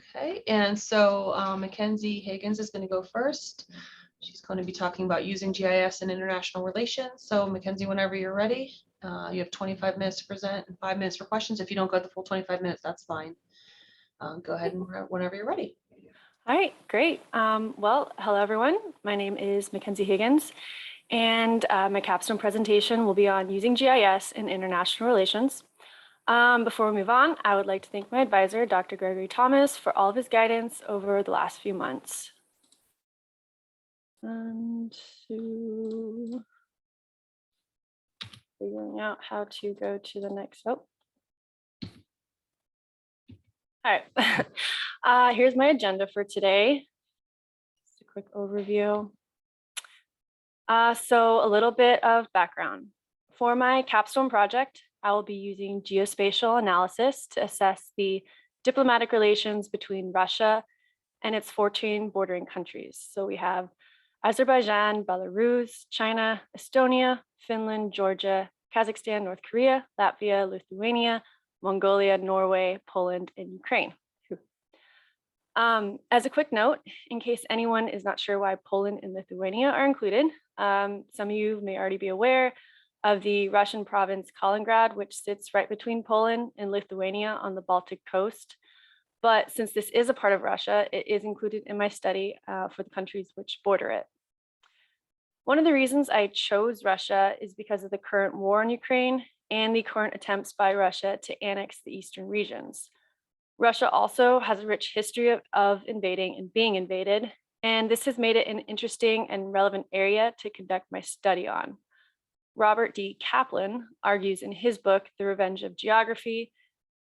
Okay, and so Mackenzie Higgins is going to go first. She's going to be talking about using GIS in international relations. So Mackenzie, whenever you're ready, you have 25 minutes to present and 5 minutes for questions. If you don't go the full 25 minutes, that's fine. Go ahead and whenever you're ready. All right, great. Well, hello everyone. My name is Mackenzie Higgins, and my capstone presentation will be on using GIS in international relations. Before we move on, I would like to thank my advisor, Dr. Gregory Thomas, for all of his guidance over the last few months. And to figuring out how to go to the next. All right, here's my agenda for today. Just a quick overview. So a little bit of background. For my capstone project, I will be using geospatial analysis to assess the diplomatic relations between Russia and its 14 bordering countries. So we have Azerbaijan, Belarus, China, Estonia, Finland, Georgia, Kazakhstan, North Korea, Latvia, Lithuania, Mongolia, Norway, Poland, and Ukraine. As a quick note, in case anyone is not sure why Poland and Lithuania are included, some of you may already be aware of the Russian province Kaliningrad, which sits right between Poland and Lithuania on the Baltic coast. But since this is a part of Russia, it is included in my study for the countries which border it. One of the reasons I chose Russia is because of the current war in Ukraine and the current attempts by Russia to annex the eastern regions. Russia also has a rich history of invading and being invaded, and this has made it an interesting and relevant area to conduct my study on. Robert D. Kaplan argues in his book, The Revenge of Geography,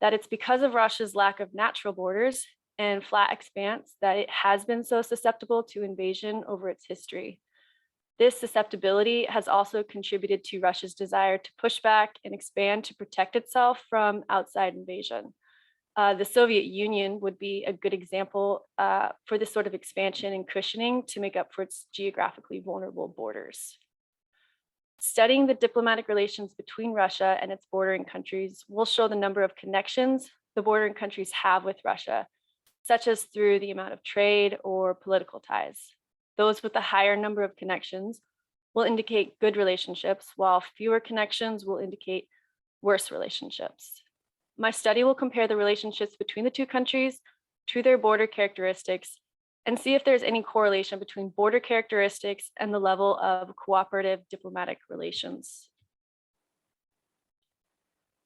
that it's because of Russia's lack of natural borders and flat expanse that it has been so susceptible to invasion over its history. This susceptibility has also contributed to Russia's desire to push back and expand to protect itself from outside invasion. The Soviet Union would be a good example for this sort of expansion and cushioning to make up for its geographically vulnerable borders. Studying the diplomatic relations between Russia and its bordering countries will show the number of connections the bordering countries have with Russia, such as through the amount of trade or political ties. Those with a higher number of connections will indicate good relationships, while fewer connections will indicate worse relationships. My study will compare the relationships between the two countries to their border characteristics and see if there's any correlation between border characteristics and the level of cooperative diplomatic relations.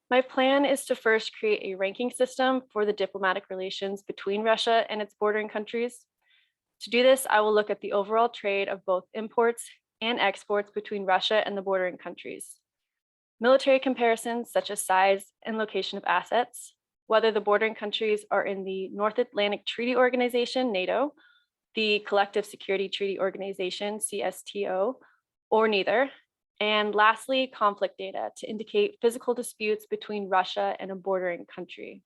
My plan is to first create a ranking system for the diplomatic relations between Russia and its bordering countries. To do this, I will look at the overall trade of both imports and exports between Russia and the bordering countries. Military comparisons such as size and location of assets, whether the bordering countries are in the North Atlantic Treaty Organization, NATO, the Collective Security Treaty Organization, CSTO, or neither. And lastly, conflict data to indicate physical disputes between Russia and a bordering country.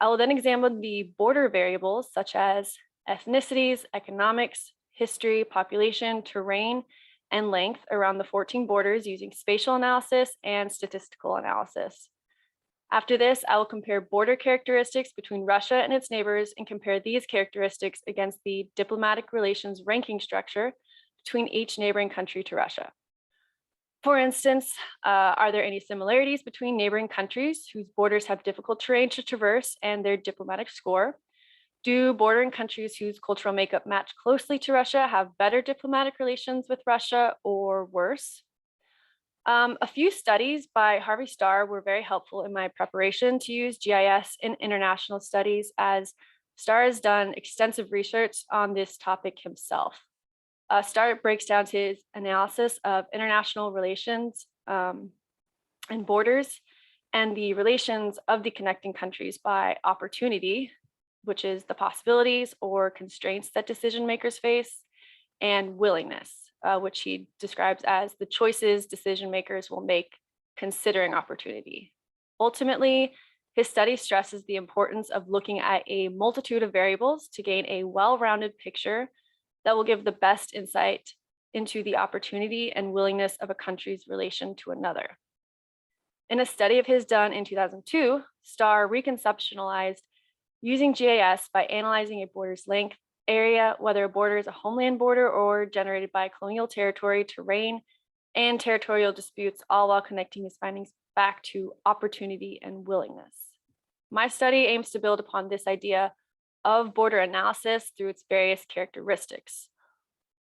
I will then examine the border variables such as ethnicities, economics, history, population, terrain, and length around the 14 borders using spatial analysis and statistical analysis. After this, I will compare border characteristics between Russia and its neighbors and compare these characteristics against the diplomatic relations ranking structure between each neighboring country to Russia. For instance, are there any similarities between neighboring countries whose borders have difficult terrain to traverse and their diplomatic score? Do bordering countries whose cultural makeup match closely to Russia have better diplomatic relations with Russia or worse? A few studies by Harvey Starr were very helpful in my preparation to use GIS in international studies, as Starr has done extensive research on this topic himself. Starr breaks down his analysis of international relations and borders and the relations of the connecting countries by opportunity, which is the possibilities or constraints that decision makers face, and willingness, which he describes as the choices decision makers will make considering opportunity. Ultimately, his study stresses the importance of looking at a multitude of variables to gain a well-rounded picture that will give the best insight into the opportunity and willingness of a country's relation to another. In a study of his done in 2002, Starr reconceptualized using GIS by analyzing a border's length, area, whether a border is a homeland border or generated by colonial territory, terrain, and territorial disputes, all while connecting his findings back to opportunity and willingness. My study aims to build upon this idea of border analysis through its various characteristics.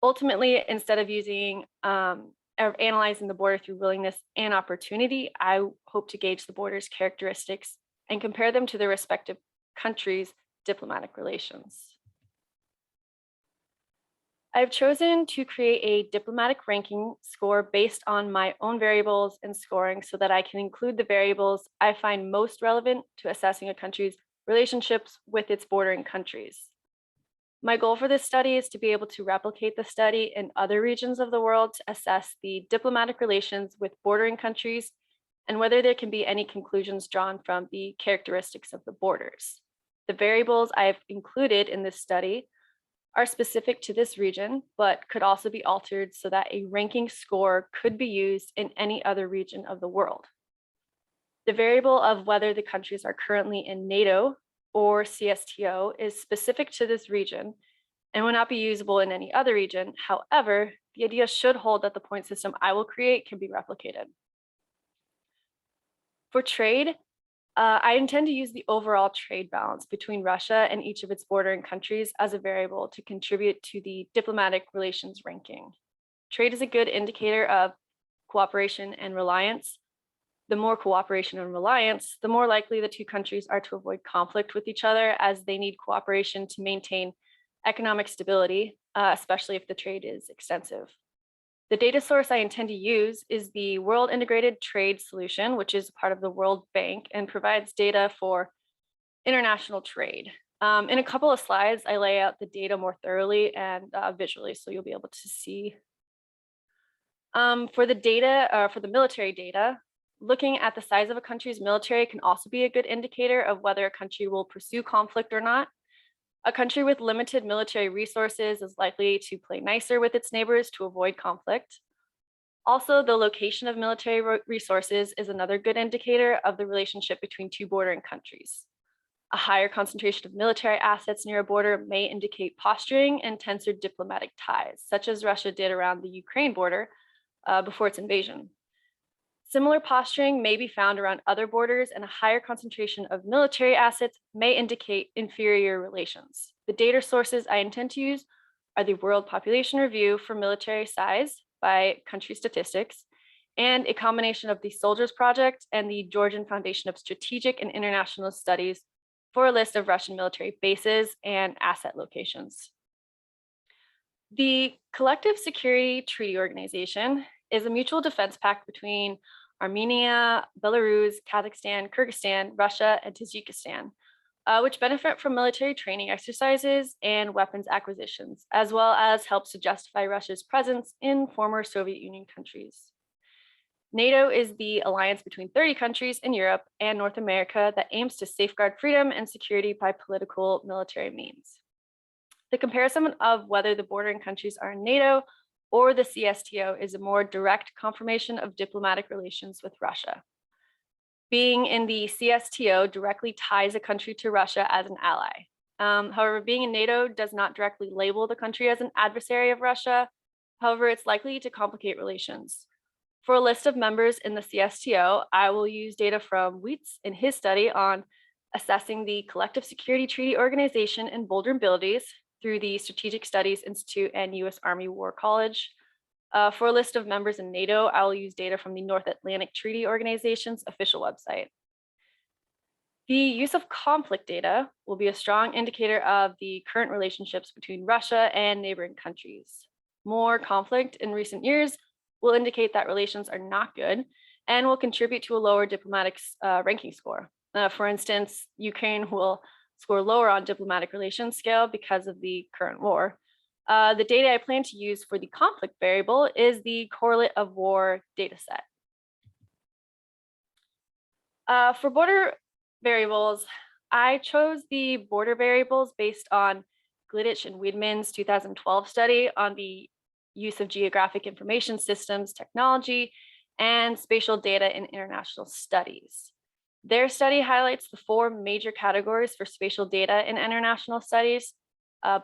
Ultimately, instead of analyzing the border through willingness and opportunity, I hope to gauge the border's characteristics and compare them to their respective countries' diplomatic relations. I've chosen to create a diplomatic ranking score based on my own variables and scoring so that I can include the variables I find most relevant to assessing a country's relationships with its bordering countries. My goal for this study is to be able to replicate the study in other regions of the world to assess the diplomatic relations with bordering countries and whether there can be any conclusions drawn from the characteristics of the borders. The variables I've included in this study are specific to this region, but could also be altered so that a ranking score could be used in any other region of the world. The variable of whether the countries are currently in NATO or CSTO is specific to this region and will not be usable in any other region. However, the idea should hold that the point system I will create can be replicated. For trade, I intend to use the overall trade balance between Russia and each of its bordering countries as a variable to contribute to the diplomatic relations ranking. Trade is a good indicator of cooperation and reliance. The more cooperation and reliance, the more likely the two countries are to avoid conflict with each other, as they need cooperation to maintain economic stability, especially if the trade is extensive. The data source I intend to use is the World Integrated Trade Solution, which is part of the World Bank and provides data for international trade. In a couple of slides, I lay out the data more thoroughly and visually, so you'll be able to see. For the military data, looking at the size of a country's military can also be a good indicator of whether a country will pursue conflict or not. A country with limited military resources is likely to play nicer with its neighbors to avoid conflict. Also, the location of military resources is another good indicator of the relationship between two bordering countries. A higher concentration of military assets near a border may indicate posturing and tenser diplomatic ties, such as Russia did around the Ukraine border before its invasion. Similar posturing may be found around other borders, and a higher concentration of military assets may indicate inferior relations. The data sources I intend to use are the World Population Review for military size by country statistics, and a combination of the Soldiers Project and the Georgian Foundation of Strategic and International Studies for a list of Russian military bases and asset locations. The Collective Security Treaty Organization is a mutual defense pact between Armenia, Belarus, Kazakhstan, Kyrgyzstan, Russia, and Tajikistan, which benefit from military training exercises and weapons acquisitions, as well as helps to justify Russia's presence in former Soviet Union countries. NATO is the alliance between 30 countries in Europe and North America that aims to safeguard freedom and security by political military means. The comparison of whether the bordering countries are in NATO or the CSTO is a more direct confirmation of diplomatic relations with Russia. Being in the CSTO directly ties a country to Russia as an ally. However, being in NATO does not directly label the country as an adversary of Russia. However, it's likely to complicate relations. For a list of members in the CSTO, I will use data from Wietz in his study on assessing the Collective Security Treaty Organization and vulnerabilities through the Strategic Studies Institute and US Army War College. For a list of members in NATO, I will use data from the North Atlantic Treaty Organization's official website. The use of conflict data will be a strong indicator of the current relationships between Russia and neighboring countries. More conflict in recent years will indicate that relations are not good and will contribute to a lower diplomatic ranking score. For instance, Ukraine will score lower on diplomatic relations scale because of the current war. The data I plan to use for the conflict variable is the correlate of war dataset. For border variables, I chose the border variables based on Glidich and Wiedmann's 2012 study on the use of geographic information systems technology and spatial data in international studies. Their study highlights the 4 major categories for spatial data in international studies: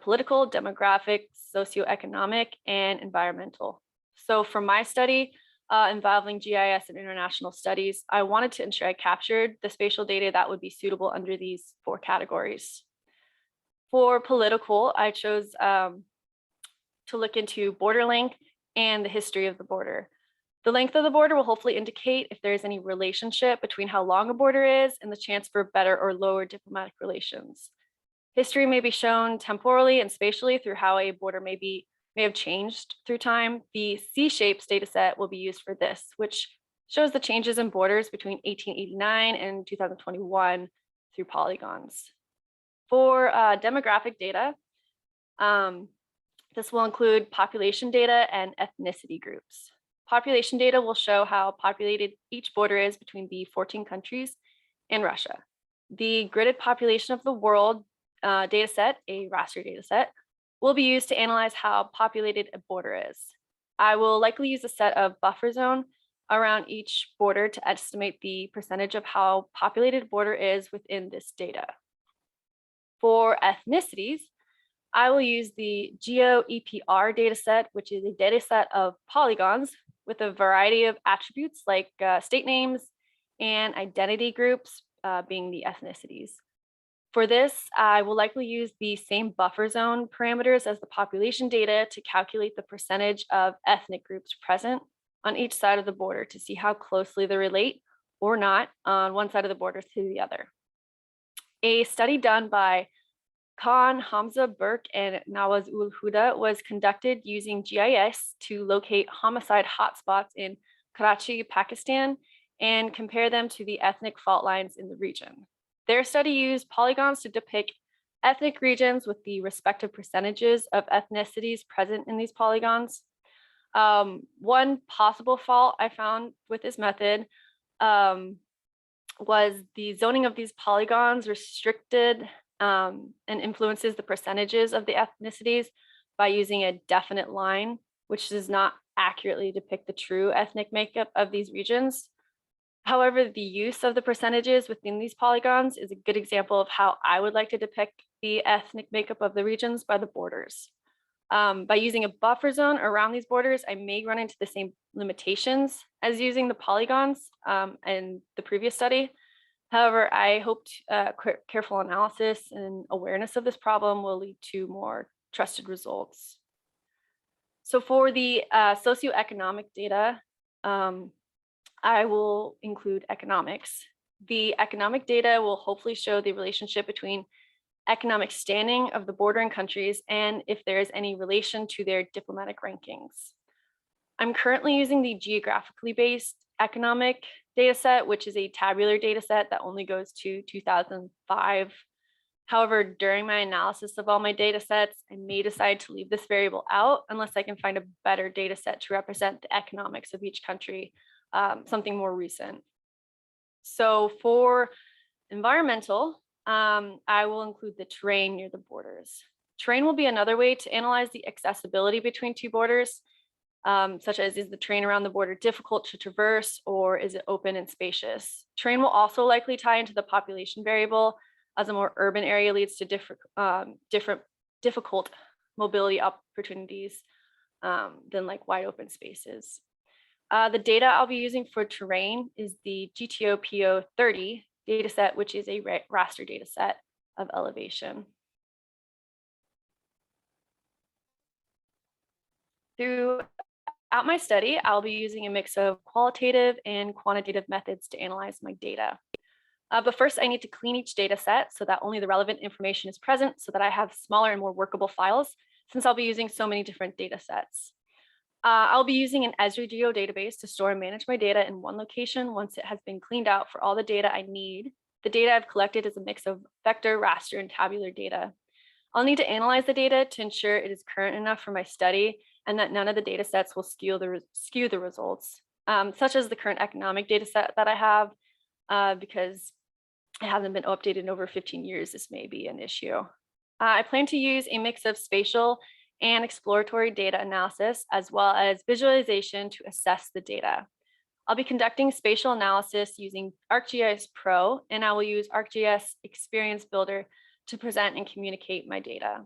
political, demographic, socioeconomic, and environmental. So for my study involving GIS and international studies, I wanted to ensure I captured the spatial data that would be suitable under these 4 categories. For political, I chose to look into border length and the history of the border. The length of the border will hopefully indicate if there is any relationship between how long a border is and the chance for better or lower diplomatic relations. History may be shown temporally and spatially through how a border may have changed through time. The C-shaped data set will be used for this, which shows the changes in borders between 1889 and 2021 through polygons. For demographic data, this will include population data and ethnicity groups. Population data will show how populated each border is between the 14 countries and Russia. The gridded population of the world data set, a raster data set, will be used to analyze how populated a border is. I will likely use a set of buffer zone around each border to estimate the percentage of how populated a border is within this data. For ethnicities, I will use the GeoEPR dataset, which is a dataset of polygons with a variety of attributes like state names and identity groups being the ethnicities. For this, I will likely use the same buffer zone parameters as the population data to calculate the percentage of ethnic groups present on each side of the border to see how closely they relate or not on one side of the border to the other. A study done by Khan, Hamza, Burke, and Nawaz ul Huda was conducted using GIS to locate homicide hotspots in Karachi, Pakistan, and compare them to the ethnic fault lines in the region. Their study used polygons to depict ethnic regions with the respective percentages of ethnicities present in these polygons. One possible fault I found with this method was the zoning of these polygons restricted and influences the percentages of the ethnicities by using a definite line, which does not accurately depict the true ethnic makeup of these regions. However, the use of the percentages within these polygons is a good example of how I would like to depict the ethnic makeup of the regions by the borders. By using a buffer zone around these borders, I may run into the same limitations as using the polygons in the previous study. However, I hope careful analysis and awareness of this problem will lead to more trusted results. So for the socioeconomic data, I will include economics. The economic data will hopefully show the relationship between economic standing of the bordering countries and if there is any relation to their diplomatic rankings. I'm currently using the geographically based economic data set, which is a tabular data set that only goes to 2005. However, during my analysis of all my data sets, I may decide to leave this variable out unless I can find a better data set to represent the economics of each country, something more recent. So for environmental, I will include the terrain near the borders. Terrain will be another way to analyze the accessibility between two borders, such as is the terrain around the border difficult to traverse or is it open and spacious? Terrain will also likely tie into the population variable as a more urban area leads to difficult mobility opportunities than like wide open spaces. The data I'll be using for terrain is the GTO-PO30 dataset, which is a raster dataset of elevation. Throughout my study, I'll be using a mix of qualitative and quantitative methods to analyze my data. But first, I need to clean each data set so that only the relevant information is present so that I have smaller and more workable files, since I'll be using so many different data sets. I'll be using an Esri Geo database to store and manage my data in one location once it has been cleaned out for all the data I need. The data I've collected is a mix of vector, raster, and tabular data. I'll need to analyze the data to ensure it is current enough for my study and that none of the data sets will skew the results, such as the current economic data set that I have, because it hasn't been updated in over 15 years. This may be an issue. I plan to use a mix of spatial and exploratory data analysis, as well as visualization to assess the data. I'll be conducting spatial analysis using ArcGIS Pro, and I will use ArcGIS Experience Builder to present and communicate my data.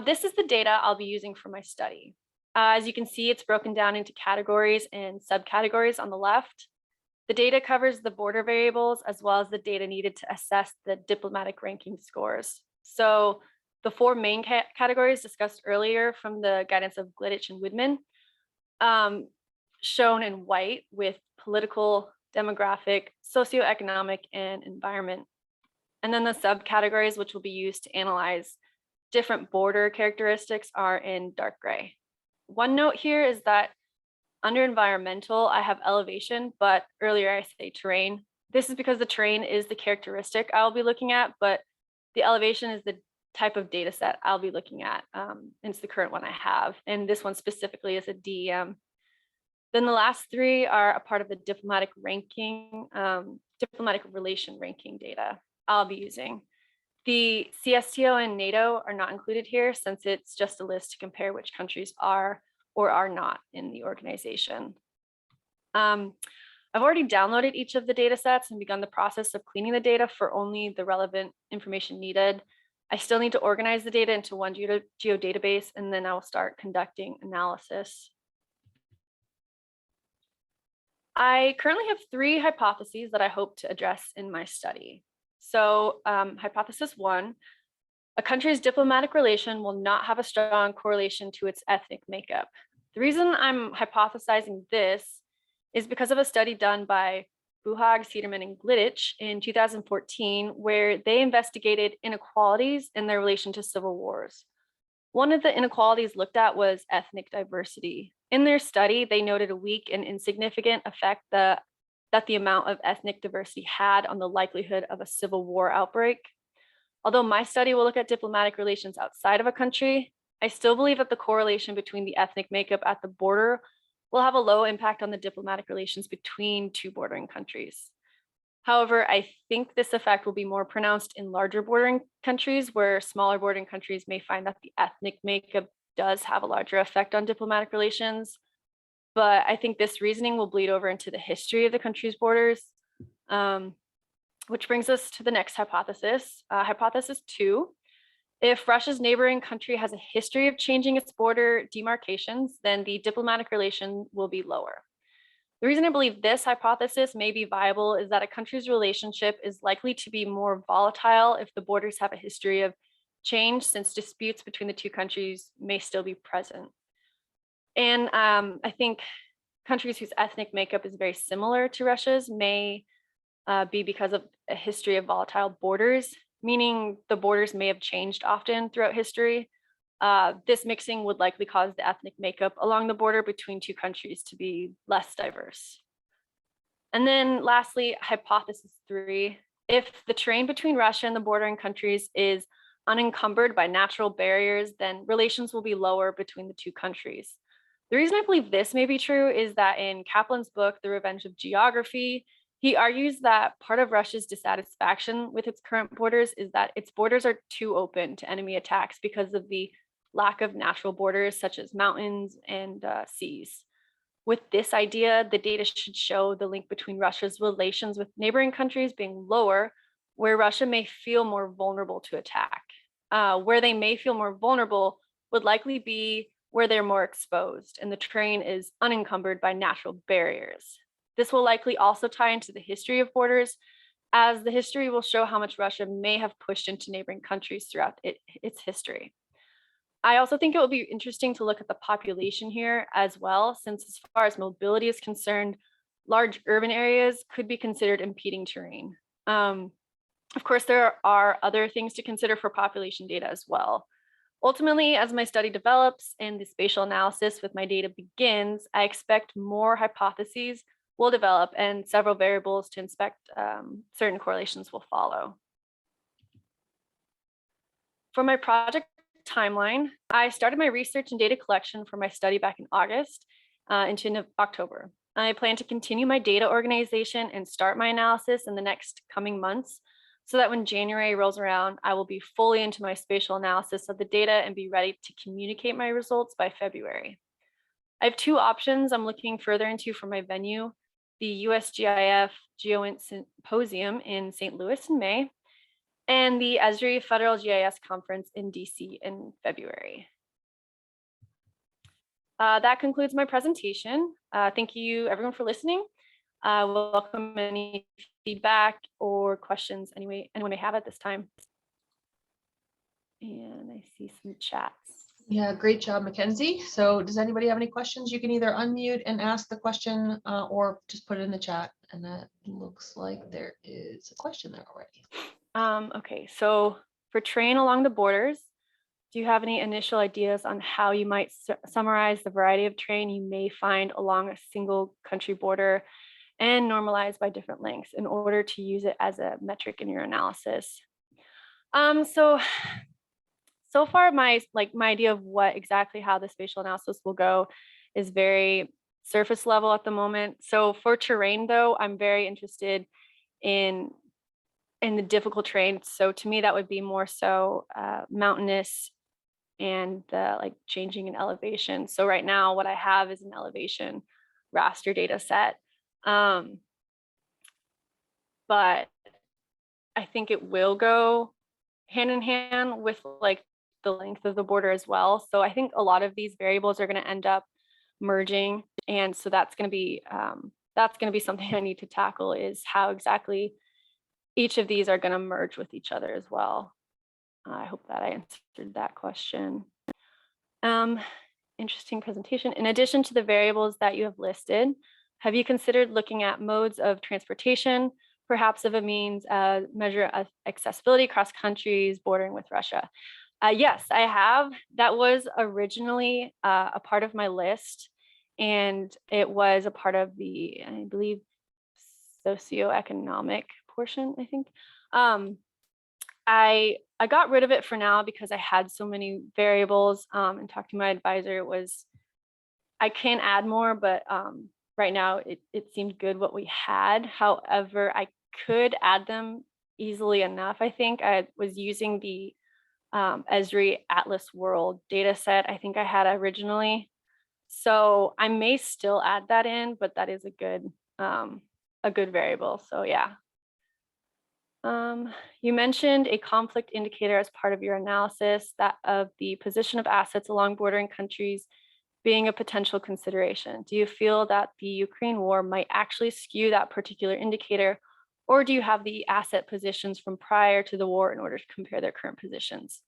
This is the data I'll be using for my study. As you can see, it's broken down into categories and subcategories on the left. The data covers the border variables as well as the data needed to assess the diplomatic ranking scores. So the four main categories discussed earlier from the guidance of Glidich and Widman, shown in white with political, demographic, socioeconomic, and environment. And then the subcategories, which will be used to analyze different border characteristics, are in dark gray. One note here is that under environmental, I have elevation, but earlier I say terrain. This is because the terrain is the characteristic I'll be looking at, but the elevation is the type of data set I'll be looking at. And it's the current one I have. And this one specifically is a DEM. Then the last three are a part of the diplomatic ranking, diplomatic relation ranking data I'll be using. The CSTO and NATO are not included here since it's just a list to compare which countries are or are not in the organization. I've already downloaded each of the data sets and begun the process of cleaning the data for only the relevant information needed. I still need to organize the data into one geodatabase, and then I will start conducting analysis. I currently have three hypotheses that I hope to address in my study. So hypothesis one, a country's diplomatic relation will not have a strong correlation to its ethnic makeup. The reason I'm hypothesizing this is because of a study done by Buhag, Cederman, and Glidich in 2014, where they investigated inequalities in their relation to civil wars. One of the inequalities looked at was ethnic diversity. In their study, they noted a weak and insignificant effect that the amount of ethnic diversity had on the likelihood of a civil war outbreak. Although my study will look at diplomatic relations outside of a country, I still believe that the correlation between the ethnic makeup at the border will have a low impact on the diplomatic relations between two bordering countries. However, I think this effect will be more pronounced in larger bordering countries, where smaller bordering countries may find that the ethnic makeup does have a larger effect on diplomatic relations. But I think this reasoning will bleed over into the history of the country's borders, which brings us to the next hypothesis. Hypothesis two, if Russia's neighboring country has a history of changing its border demarcations, then the diplomatic relation will be lower. The reason I believe this hypothesis may be viable is that a country's relationship is likely to be more volatile if the borders have a history of change, since disputes between the two countries may still be present. And I think countries whose ethnic makeup is very similar to Russia's may be because of a history of volatile borders, meaning the borders may have changed often throughout history. This mixing would likely cause the ethnic makeup along the border between two countries to be less diverse. And then lastly, hypothesis three, if the terrain between Russia and the bordering countries is unencumbered by natural barriers, then relations will be lower between the two countries. The reason I believe this may be true is that in Kaplan's book, The Revenge of Geography, he argues that part of Russia's dissatisfaction with its current borders is that its borders are too open to enemy attacks because of the lack of natural borders such as mountains and seas. With this idea, the data should show the link between Russia's relations with neighboring countries being lower, where Russia may feel more vulnerable to attack. Where they may feel more vulnerable would likely be where they're more exposed and the terrain is unencumbered by natural barriers. This will likely also tie into the history of borders, as the history will show how much Russia may have pushed into neighboring countries throughout its history. I also think it will be interesting to look at the population here as well, since as far as mobility is concerned, large urban areas could be considered impeding terrain. Of course, there are other things to consider for population data as well. Ultimately, as my study develops and the spatial analysis with my data begins, I expect more hypotheses will develop and several variables to inspect certain correlations will follow. For my project timeline, I started my research and data collection for my study back in August into October. I plan to continue my data organization and start my analysis in the next coming months, so that when January rolls around, I will be fully into my spatial analysis of the data and be ready to communicate my results by February. I have two options I'm looking further into for my venue: the USGIF GeoInt Symposium in St. Louis in May, and the Esri Federal GIS Conference in DC in February. That concludes my presentation. Thank you everyone for listening. Welcome any feedback or questions anyone may have at this time. And I see some chats. Yeah, great job, Mackenzie. So does anybody have any questions? You can either unmute and ask the question or just put it in the chat. And that looks like there is a question there already. Okay, so for terrain along the borders, do you have any initial ideas on how you might summarize the variety of terrain you may find along a single country border and normalize by different lengths in order to use it as a metric in your analysis? So far, my idea of what exactly how the spatial analysis will go is very surface level at the moment. So for terrain, though, I'm very interested in the difficult terrain. So to me, that would be more so mountainous and changing in elevation. So right now, what I have is an elevation raster data set. But I think it will go hand in hand with the length of the border as well. So I think a lot of these variables are going to end up merging. And so that's going to be something I need to tackle, is how exactly each of these are going to merge with each other as well. I hope that I answered that question. Interesting presentation. In addition to the variables that you have listed, have you considered looking at modes of transportation, perhaps of a means measure of accessibility across countries bordering with Russia? Yes, I have. That was originally a part of my list, and it was a part of the, I believe, socioeconomic portion, I think. I got rid of it for now because I had so many variables, and talking to my advisor, it was, I can add more, but right now it seemed good what we had. However, I could add them easily enough. I think I was using the Esri Atlas World data set I think I had originally. So I may still add that in, but that is a good variable. So yeah. You mentioned a conflict indicator as part of your analysis, that of the position of assets along bordering countries being a potential consideration. Do you feel that the Ukraine war might actually skew that particular indicator, or do you have the asset positions from prior to the war in order to compare their current positions?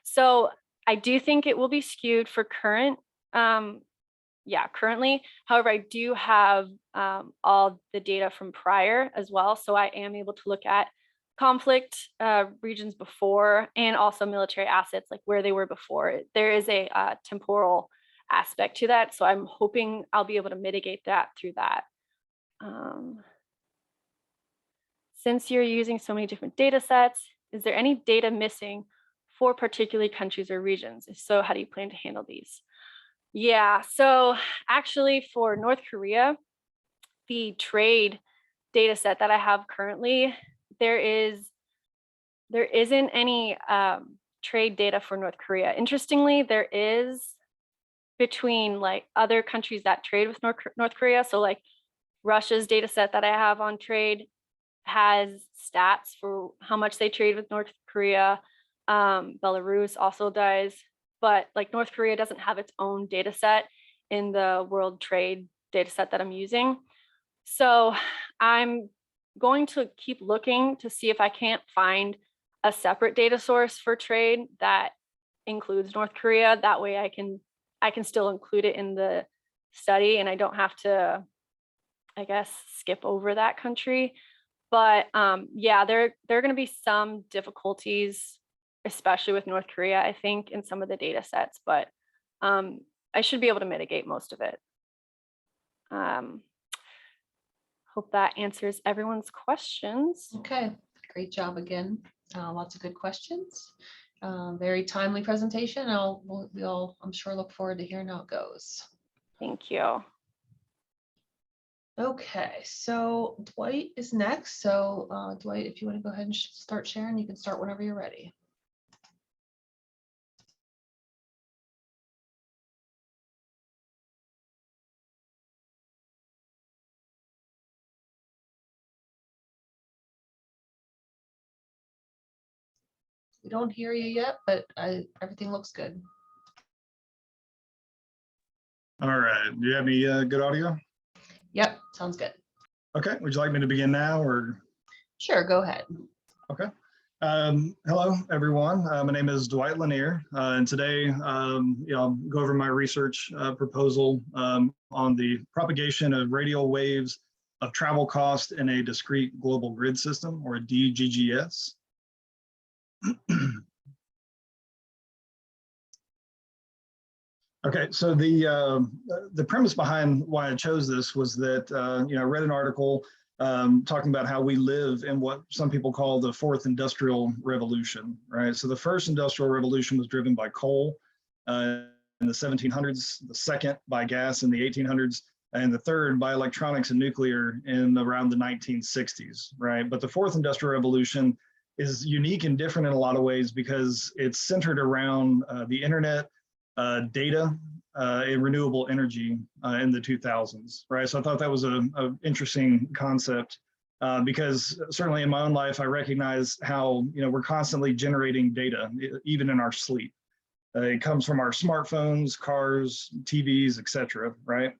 So I do think it will be skewed for current, currently. However, I do have all the data from prior as well. So I am able to look at conflict regions before, and also military assets, like where they were before. There is a temporal aspect to that. So I'm hoping I'll be able to mitigate that through that. Since you're using so many different data sets, is there any data missing for particular countries or regions? If so, how do you plan to handle these? Yeah, so actually for North Korea, the trade data set that I have currently, there isn't any trade data for North Korea. Interestingly, there is between other countries that trade with North Korea. So Russia's data set that I have on trade has stats for how much they trade with North Korea. Belarus also does, but North Korea doesn't have its own data set in the world trade data set that I'm using. So I'm going to keep looking to see if I can't find a separate data source for trade that includes North Korea. That way I can still include it in the study and I don't have to, I guess, skip over that country. But yeah, there are going to be some difficulties, especially with North Korea, I think, in some of the data sets, but I should be able to mitigate most of it. Hope that answers everyone's questions. Okay, great job again. Lots of good questions. Very timely presentation. We'll, I'm sure, look forward to hearing how it goes. Thank you. Okay, so Dwight is next. So Dwight, if you want to go ahead and start sharing, you can start whenever you're ready. We don't hear you yet, but everything looks good. All right. Do you have any good audio? Yep, sounds good. Okay. Would you like me to begin now or? Sure, go ahead. Okay. Hello, everyone. My name is Dwight Lanier, and today I'll go over my research proposal on the propagation of radial waves of travel cost in a discrete global grid system, or a DGGS. Okay, so the premise behind why I chose this was that I read an article talking about how we live in what some people call the fourth industrial revolution, right? So the first industrial revolution was driven by coal in the 1700s, the second by gas in the 1800s, and the third by electronics and nuclear in around the 1960s, right? But the fourth industrial revolution is unique and different in a lot of ways because it's centered around the internet, data, and renewable energy in the 2000s, right? So I thought that was an interesting concept because certainly in my own life, I recognize how, we're constantly generating data, even in our sleep. It comes from our smartphones, cars, TVs, etc., right?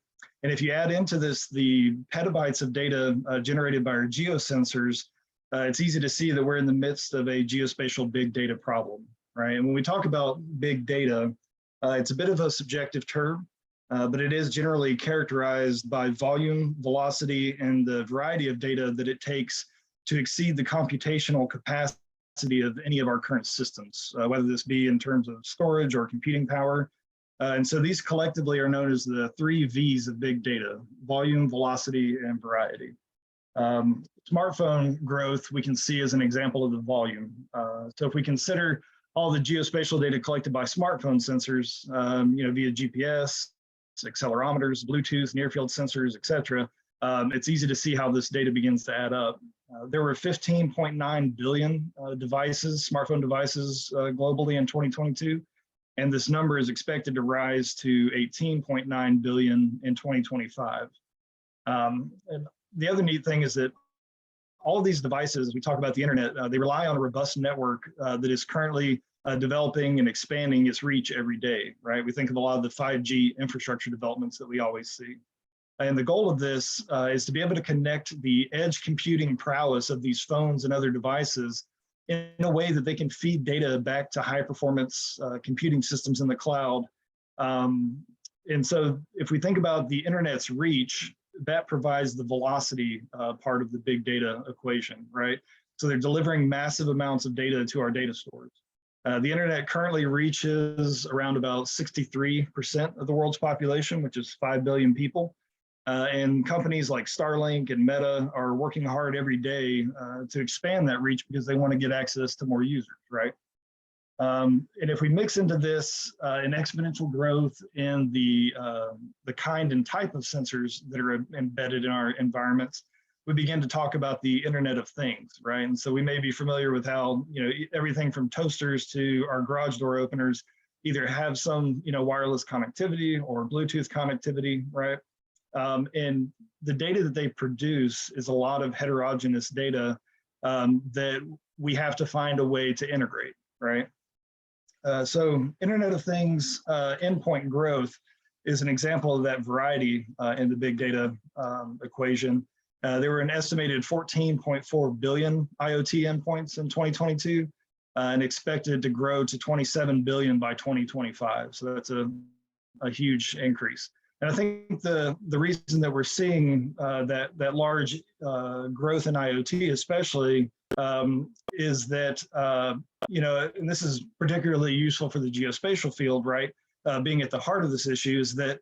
And if you add into this the petabytes of data generated by our geosensors, it's easy to see that we're in the midst of a geospatial big data problem, right? And when we talk about big data, it's a bit of a subjective term, but it is generally characterized by volume, velocity, and the variety of data that it takes to exceed the computational capacity of any of our current systems, whether this be in terms of storage or computing power. And so these collectively are known as the 3 V's of big data: volume, velocity, and variety. Smartphone growth we can see as an example of the volume. So if we consider all the geospatial data collected by smartphone sensors, via GPS, accelerometers, Bluetooth, near-field sensors, etc., it's easy to see how this data begins to add up. There were 15.9 billion smartphone devices globally in 2022, and this number is expected to rise to 18.9 billion in 2025. And the other neat thing is that all of these devices, we talk about the internet, they rely on a robust network that is currently developing and expanding its reach every day, right? We think of a lot of the 5G infrastructure developments that we always see. And the goal of this is to be able to connect the edge computing prowess of these phones and other devices in a way that they can feed data back to high performance computing systems in the cloud. And so if we think about the internet's reach, that provides the velocity part of the big data equation, right? So they're delivering massive amounts of data to our data stores. The internet currently reaches around about 63% of the world's population, which is 5 billion people. And companies like Starlink and Meta are working hard every day to expand that reach because they want to get access to more users, right? And if we mix into this an exponential growth in the kind and type of sensors that are embedded in our environments, we begin to talk about the Internet of Things, right? And so we may be familiar with how, everything from toasters to our garage door openers either have some, wireless connectivity or Bluetooth connectivity, right? And the data that they produce is a lot of heterogeneous data that we have to find a way to integrate, right? So Internet of Things endpoint growth is an example of that variety in the big data equation. There were an estimated 14.4 billion IoT endpoints in 2022 and expected to grow to 27 billion by 2025. So that's a huge increase. And I think the reason that we're seeing that large growth in IoT especially is that, and this is particularly useful for the geospatial field, right? Being at the heart of this issue is that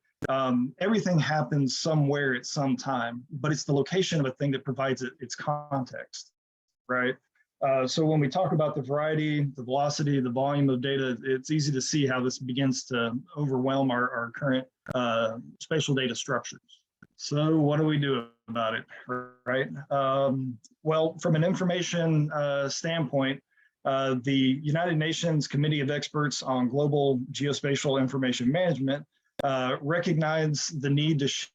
everything happens somewhere at some time, but it's the location of a thing that provides its context, right? So when we talk about the variety, the velocity, the volume of data, it's easy to see how this begins to overwhelm our current spatial data structures. So what do we do about it, right? Well, from an information standpoint, the United Nations Committee of Experts on Global Geospatial Information Management recognized the need to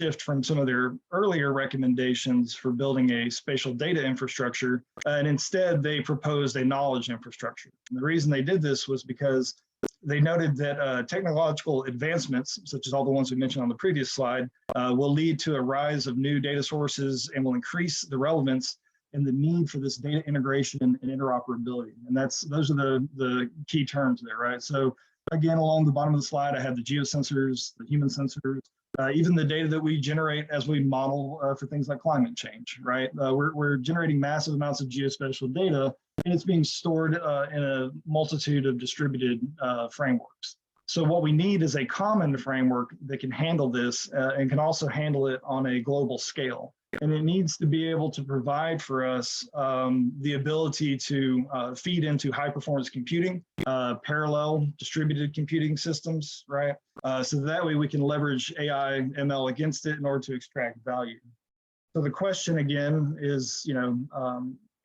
shift from some of their earlier recommendations for building a spatial data infrastructure, and instead they proposed a knowledge infrastructure. And the reason they did this was because they noted that technological advancements, such as all the ones we mentioned on the previous slide, will lead to a rise of new data sources and will increase the relevance and the need for this data integration and interoperability. And those are the key terms there, right? So again, along the bottom of the slide, I have the geosensors, the human sensors, even the data that we generate as we model for things like climate change, right? We're generating massive amounts of geospatial data, and it's being stored in a multitude of distributed frameworks. So what we need is a common framework that can handle this and can also handle it on a global scale. And it needs to be able to provide for us the ability to feed into high performance computing, parallel distributed computing systems, right? So that way we can leverage AI, ML against it in order to extract value. So the question again is,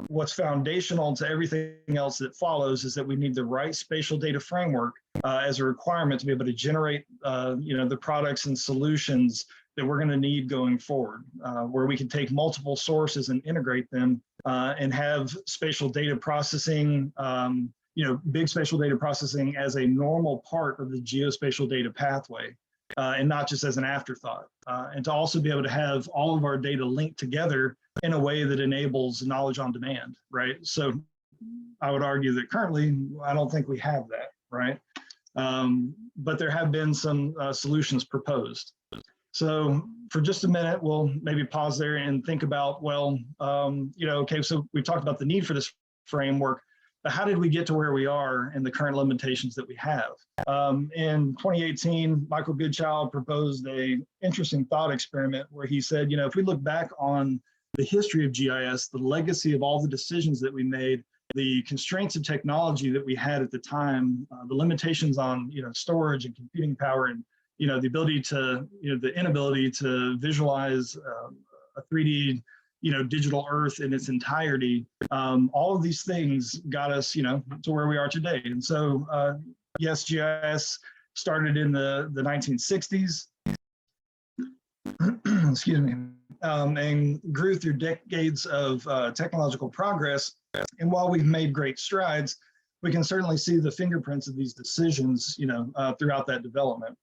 what's foundational to everything else that follows is that we need the right spatial data framework as a requirement to be able to generate, the products and solutions that we're going to need going forward, where we can take multiple sources and integrate them and have spatial data processing, big spatial data processing as a normal part of the geospatial data pathway and not just as an afterthought. And to also be able to have all of our data linked together in a way that enables knowledge on demand, right? So I would argue that currently, I don't think we have that, right? But there have been some solutions proposed. So for just a minute, we'll maybe pause there and think about, okay, so we've talked about the need for this framework, but how did we get to where we are and the current limitations that we have? In 2018, Michael Goodchild proposed an interesting thought experiment where he said, if we look back on the history of GIS, the legacy of all the decisions that we made, the constraints of technology that we had at the time, the limitations on storage and computing power, and the ability to the inability to visualize a 3D digital Earth in its entirety. All of these things got us to where we are today. And so yes, GIS started in the 1960s. Excuse me. And grew through decades of technological progress. And while we've made great strides, we can certainly see the fingerprints of these decisions, throughout that development.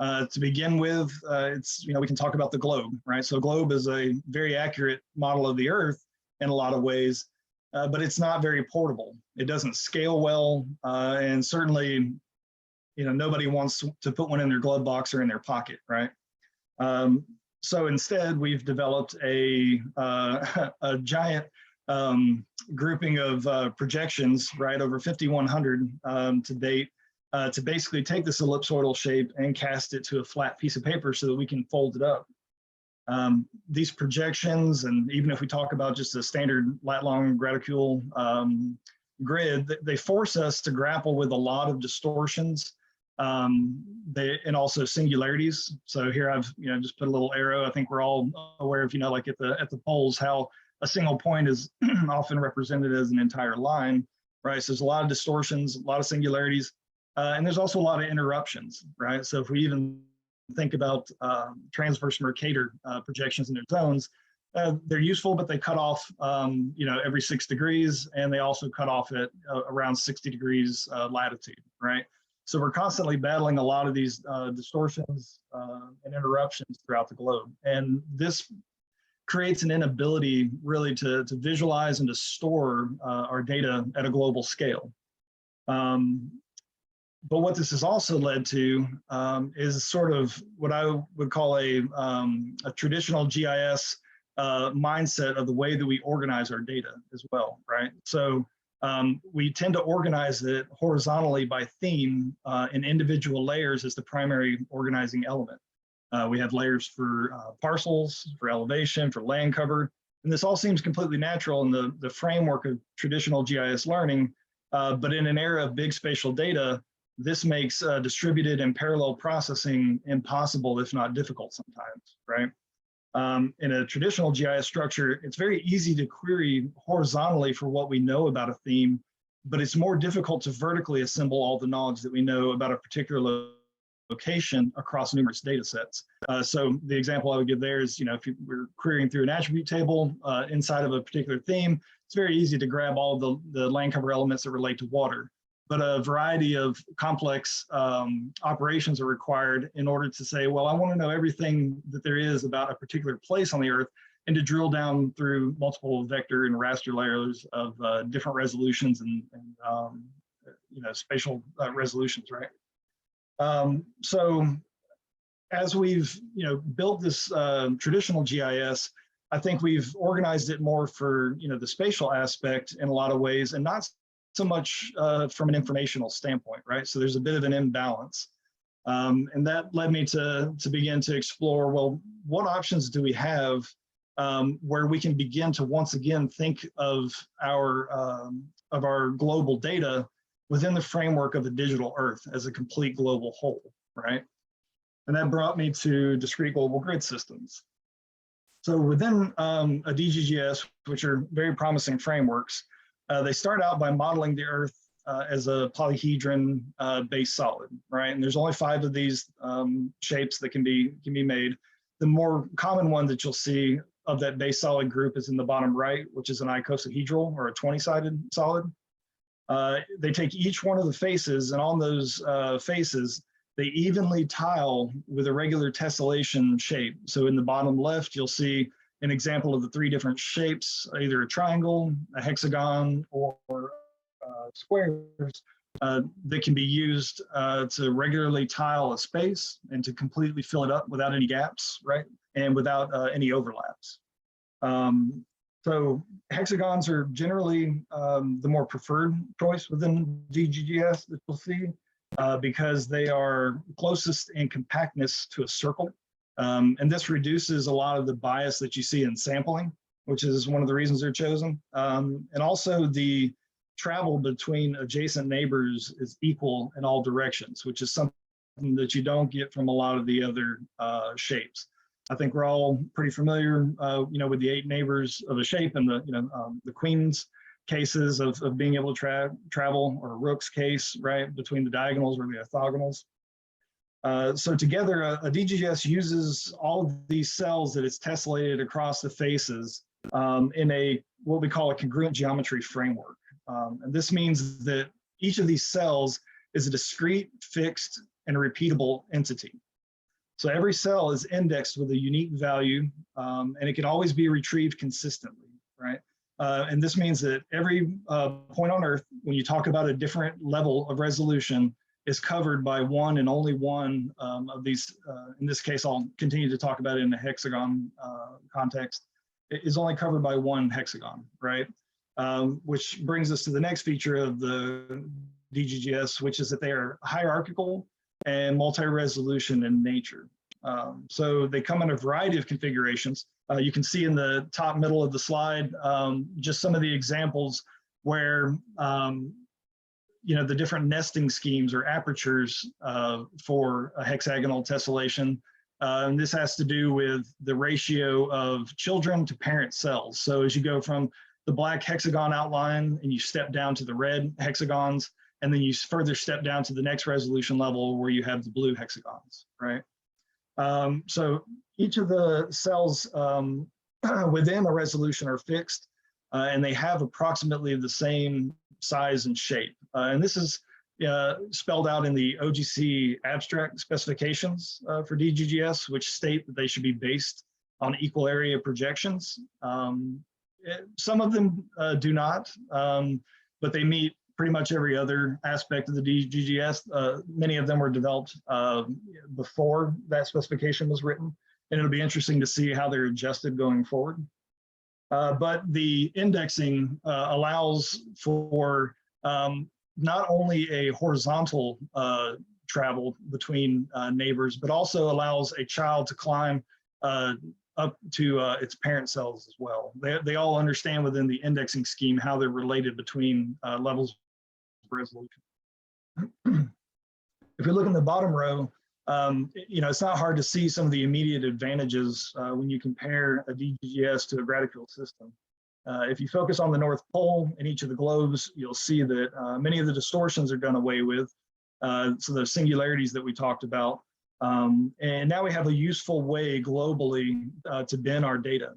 To begin with, we can talk about the globe, right? So globe is a very accurate model of the Earth in a lot of ways, but it's not very portable. It doesn't scale well, and certainly, nobody wants to put one in their glove box or in their pocket, right? So instead, we've developed a giant grouping of projections, right, over 5,100 to date, to basically take this ellipsoidal shape and cast it to a flat piece of paper so that we can fold it up. These projections, and even if we talk about just a standard lat-long graticule grid, they force us to grapple with a lot of distortions and also singularities. So here I've just put a little arrow. I think we're all aware of like at the poles how a single point is often represented as an entire line, right? So there's a lot of distortions, a lot of singularities, and there's also a lot of interruptions, right? So if we even think about transverse Mercator projections in their zones, they're useful, but they cut off every 6 degrees, and they also cut off at around 60 degrees latitude, right? So we're constantly battling a lot of these distortions and interruptions throughout the globe. And this creates an inability really to visualize and to store our data at a global scale. But what this has also led to is sort of what I would call a traditional GIS mindset of the way that we organize our data as well, right? So we tend to organize it horizontally by theme in individual layers as the primary organizing element. We have layers for parcels, for elevation, for land cover, and this all seems completely natural in the framework of traditional GIS learning, but in an era of big spatial data, this makes distributed and parallel processing impossible, if not difficult sometimes, right? In a traditional GIS structure, it's very easy to query horizontally for what we know about a theme, but it's more difficult to vertically assemble all the knowledge that we know about a particular location across numerous data sets. So the example I would give there is, if we're querying through an attribute table inside of a particular theme, it's very easy to grab all of the land cover elements that relate to water. But a variety of complex operations are required in order to say, well, I want to know everything that there is about a particular place on the Earth, and to drill down through multiple vector and raster layers of different resolutions and spatial resolutions, right? So as we've built this traditional GIS, I think we've organized it more for the spatial aspect in a lot of ways, and not so much from an informational standpoint, right? So there's a bit of an imbalance. And that led me to begin to explore, well, what options do we have where we can begin to once again think of our global data within the framework of a digital Earth as a complete global whole, right? And that brought me to discrete global grid systems. So within a DGGS, which are very promising frameworks, they start out by modeling the Earth as a polyhedron based solid, right? And there's only 5 of these shapes that can be made. The more common one that you'll see of that base solid group is in the bottom right, which is an icosahedral or a 20-sided solid. They take each one of the faces, and on those faces, they evenly tile with a regular tessellation shape. So in the bottom left, you'll see an example of the 3 different shapes, either a triangle, a hexagon, or squares that can be used to regularly tile a space and to completely fill it up without any gaps, right? And without any overlaps. So hexagons are generally the more preferred choice within DGGS that you'll see because they are closest in compactness to a circle. And this reduces a lot of the bias that you see in sampling, which is one of the reasons they're chosen. And also the travel between adjacent neighbors is equal in all directions, which is something that you don't get from a lot of the other shapes. I think we're all pretty familiar, with the 8 neighbors of a shape and the queen's cases of being able to travel, or rook's case, right, between the diagonals or the orthogonals. So together, a DGGS uses all of these cells that it's tessellated across the faces in what we call a congruent geometry framework. And this means that each of these cells is a discrete, fixed, and repeatable entity. So every cell is indexed with a unique value, and it can always be retrieved consistently, right? And this means that every point on Earth, when you talk about a different level of resolution, is covered by one and only one of these. In this case, I'll continue to talk about it in the hexagon context. It is only covered by one hexagon, right? Which brings us to the next feature of the DGGS, which is that they are hierarchical and multi-resolution in nature. So they come in a variety of configurations. You can see in the top middle of the slide just some of the examples where the different nesting schemes or apertures for a hexagonal tessellation. And this has to do with the ratio of children to parent cells. So as you go from the black hexagon outline and you step down to the red hexagons, and then you further step down to the next resolution level where you have the blue hexagons, right? So each of the cells within a resolution are fixed, and they have approximately the same size and shape. And this is spelled out in the OGC abstract specifications for DGGS, which state that they should be based on equal area projections. Some of them do not, but they meet pretty much every other aspect of the DGGS. Many of them were developed before that specification was written, and it'll be interesting to see how they're adjusted going forward. But the indexing allows for not only a horizontal travel between neighbors, but also allows a child to climb up to its parent cells as well. They all understand within the indexing scheme how they're related between levels of resolution. If we look in the bottom row, it's not hard to see some of the immediate advantages when you compare a DGGS to a graticule system. If you focus on the North Pole in each of the globes, you'll see that many of the distortions are done away with. So those singularities that we talked about. And now we have a useful way globally to bin our data.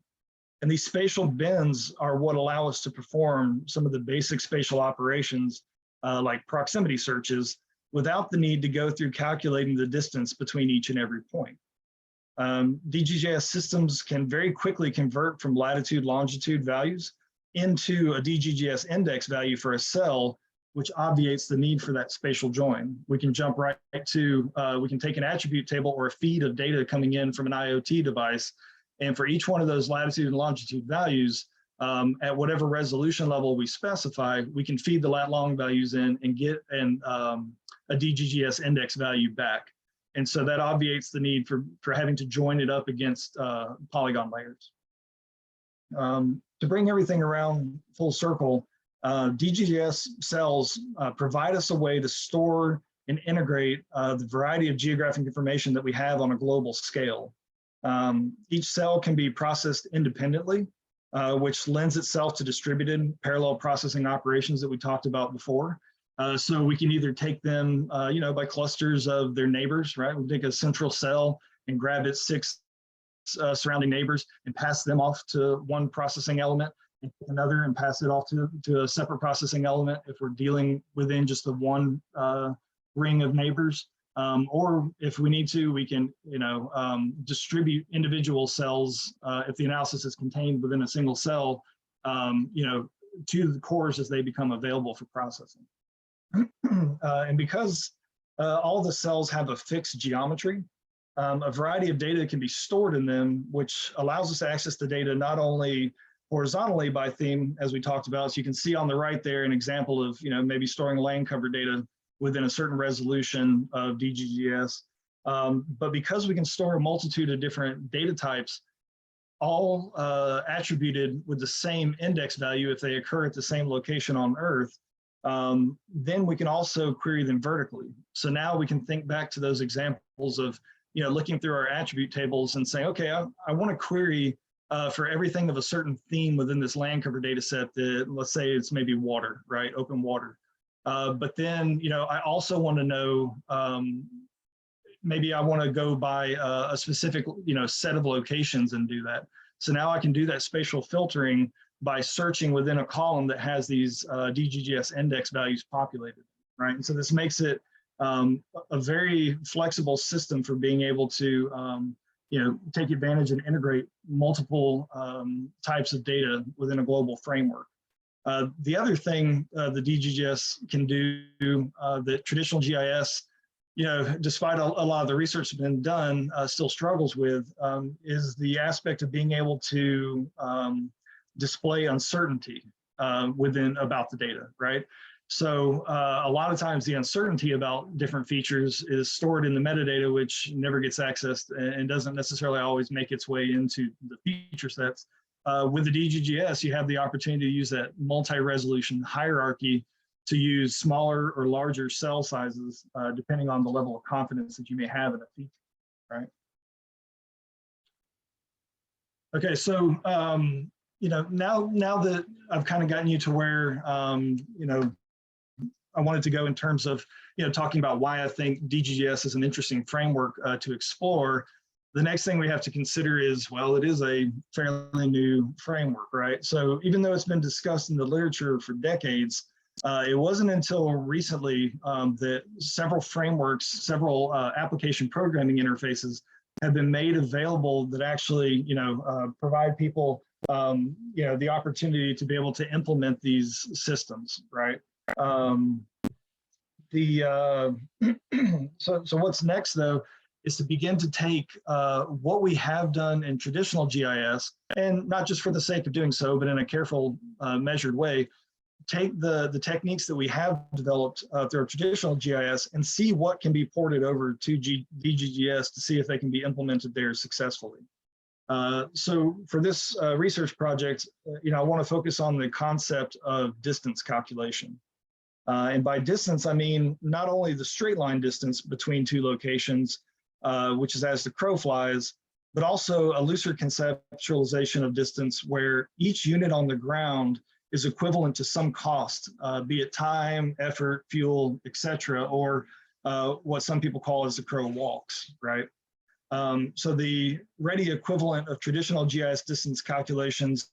And these spatial bins are what allow us to perform some of the basic spatial operations like proximity searches without the need to go through calculating the distance between each and every point. DGGIS systems can very quickly convert from latitude, longitude values into a DGGS index value for a cell, which obviates the need for that spatial join. We can jump right to, we can take an attribute table or a feed of data coming in from an IoT device. And for each one of those latitude and longitude values, at whatever resolution level we specify, we can feed the lat long values in and get a DGGS index value back. And so that obviates the need for having to join it up against polygon layers. To bring everything around full circle, DGGS cells provide us a way to store and integrate the variety of geographic information that we have on a global scale. Each cell can be processed independently, which lends itself to distributed parallel processing operations that we talked about before. So we can either take them, by clusters of their neighbors, right? We'll take a central cell and grab its 6 surrounding neighbors and pass them off to one processing element, and take another and pass it off to a separate processing element if we're dealing within just the one ring of neighbors. Or if we need to, we can, distribute individual cells if the analysis is contained within a single cell, to the cores as they become available for processing. And because all the cells have a fixed geometry, a variety of data can be stored in them, which allows us to access the data not only horizontally by theme, as we talked about. So you can see on the right there an example of, maybe storing land cover data within a certain resolution of DGGS. But because we can store a multitude of different data types, all attributed with the same index value if they occur at the same location on Earth, then we can also query them vertically. So now we can think back to those examples of, looking through our attribute tables and saying, okay, I want to query for everything of a certain theme within this land cover data set that, let's say it's maybe water, right? Open water. But then, I also want to know, maybe I want to go by a specific, set of locations and do that. So now I can do that spatial filtering by searching within a column that has these DGGS index values populated, right? And so this makes it a very flexible system for being able to, take advantage and integrate multiple types of data within a global framework. The other thing the DGGS can do that traditional GIS, despite a lot of the research that's been done, still struggles with is the aspect of being able to display uncertainty about the data, right? So a lot of times the uncertainty about different features is stored in the metadata, which never gets accessed and doesn't necessarily always make its way into the feature sets. With the DGGS, you have the opportunity to use that multi-resolution hierarchy to use smaller or larger cell sizes, depending on the level of confidence that you may have in a feature, right? Okay, so now that I've kind of gotten you to where I wanted to go in terms of talking about why I think DGGS is an interesting framework to explore. The next thing we have to consider is, well, it is a fairly new framework, right? So even though it's been discussed in the literature for decades, it wasn't until recently that several frameworks, several application programming interfaces have been made available that actually, provide people, the opportunity to be able to implement these systems, right? So what's next though is to begin to take what we have done in traditional GIS, and not just for the sake of doing so, but in a careful, measured way, take the techniques that we have developed through our traditional GIS and see what can be ported over to DGGS to see if they can be implemented there successfully. So for this research project, I want to focus on the concept of distance calculation. And by distance, I mean not only the straight line distance between two locations, which is as the crow flies, but also a looser conceptualization of distance where each unit on the ground is equivalent to some cost, be it time, effort, fuel, etc., or what some people call as the crow walks, right? So the ready equivalent of traditional GIS distance calculations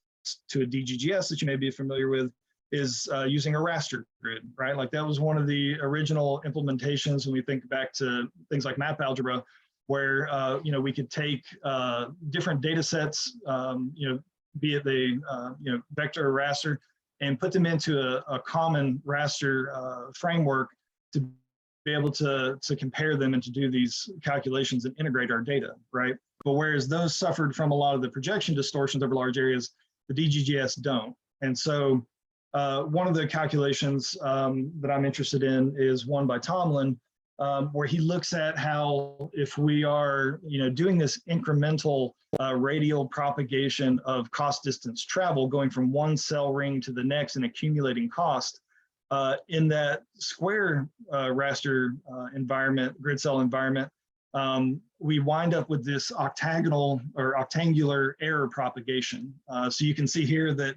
to a DGGS that you may be familiar with is using a raster grid, right? Like that was one of the original implementations when we think back to things like map algebra, where you know, we could take different data sets, you know, be it the you know, vector or raster, and put them into a common raster framework to be able to compare them and to do these calculations and integrate our data, right? But whereas those suffered from a lot of the projection distortions over large areas, the DGGS don't. And so one of the calculations that I'm interested in is one by Tomlin, where he looks at how if we are, you know, doing this incremental radial propagation of cost distance travel, going from one cell ring to the next and accumulating cost, in that square raster environment, grid cell environment, we wind up with this octagonal or octangular error propagation. So you can see here that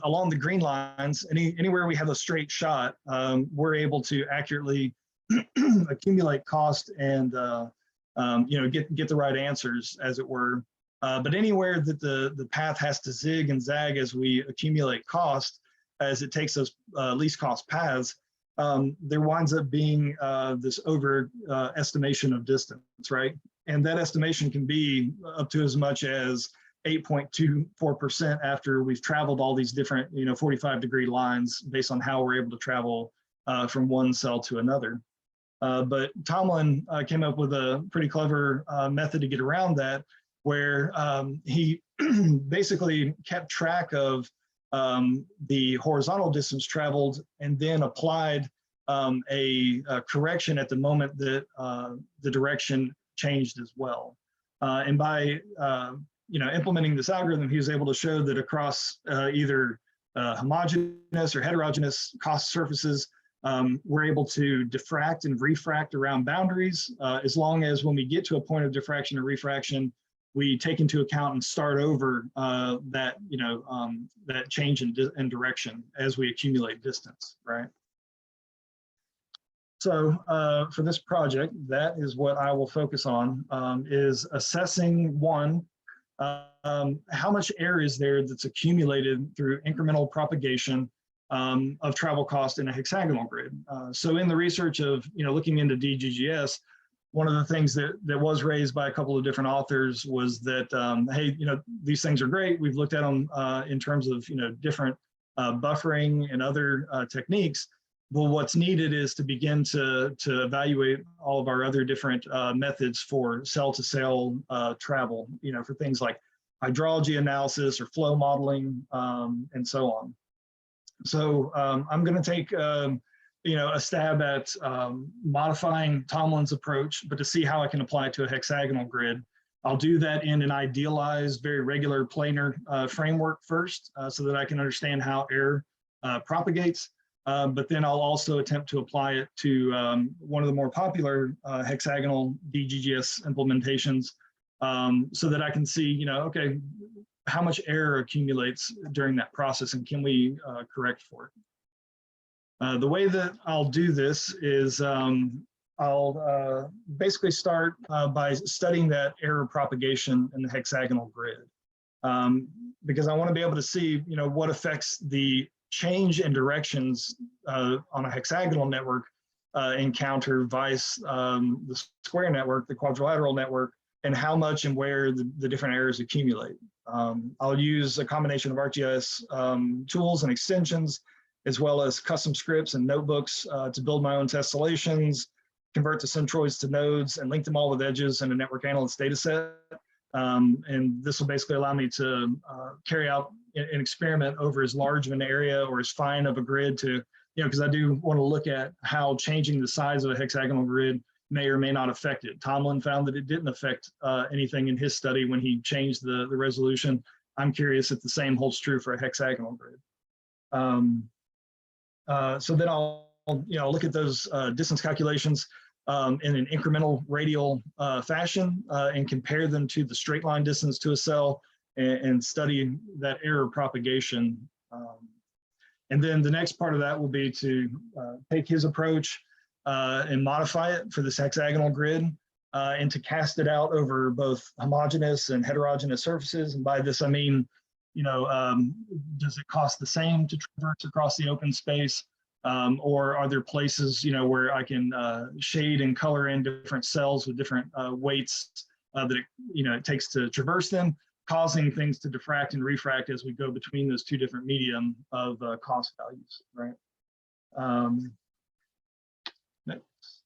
along the green lines, anywhere we have a straight shot, we're able to accurately accumulate cost and you know, get the right answers, as it were. But anywhere that the path has to zig and zag as we accumulate cost, as it takes those least cost paths, there winds up being this over estimation of distance, right? And that estimation can be up to as much as 8.24% after we've traveled all these different, you know, 45-degree lines based on how we're able to travel from one cell to another. But Tomlin came up with a pretty clever method to get around that, where he basically kept track of the horizontal distance traveled and then applied a correction at the moment that the direction changed as well. And by you know, implementing this algorithm, he was able to show that across either homogeneous or heterogeneous cost surfaces, we're able to diffract and refract around boundaries, as long as when we get to a point of diffraction or refraction, we take into account and start over that, you know, that change in direction as we accumulate distance, right? So for this project, that is what I will focus on, is assessing, one, how much air is there that's accumulated through incremental propagation of travel cost in a hexagonal grid. So in the research of, you know, looking into DGGS, one of the things that was raised by a couple of different authors was that, hey, you know, these things are great. We've looked at them in terms of, you know, different buffering and other techniques. But what's needed is to begin to evaluate all of our other different methods for cell-to-cell travel, you know, for things like hydrology analysis or flow modeling and so on. So I'm going to take you know, a stab at modifying Tomlin's approach, but to see how I can apply it to a hexagonal grid. I'll do that in an idealized, very regular planar framework first, so that I can understand how air propagates. But then I'll also attempt to apply it to one of the more popular hexagonal DGGS implementations, so that I can see, you know, okay, how much error accumulates during that process and can we correct for it. The way that I'll do this is I'll basically start by studying that error propagation in the hexagonal grid, because I want to be able to see, you know, what affects the change in directions on a hexagonal network encounter vice the square network, the quadrilateral network, and how much and where the different errors accumulate. I'll use a combination of ArcGIS tools and extensions, as well as custom scripts and notebooks to build my own tessellations, convert the centroids to nodes, and link them all with edges in a network analyst data set. And this will basically allow me to carry out an experiment over as large of an area or as fine of a grid to, you know, because I do want to look at how changing the size of a hexagonal grid may or may not affect it. Tomlin found that it didn't affect anything in his study when he changed the resolution. I'm curious if the same holds true for a hexagonal grid. So then I'll, you know, look at those distance calculations in an incremental radial fashion and compare them to the straight line distance to a cell and study that error propagation. And then the next part of that will be to take his approach and modify it for this hexagonal grid and to cast it out over both homogeneous and heterogeneous surfaces. And by this, I mean, does it cost the same to traverse across the open space? Or are there places, where I can shade and color in different cells with different weights that it takes to traverse them, causing things to diffract and refract as we go between those two different medium of cost values, right? Next.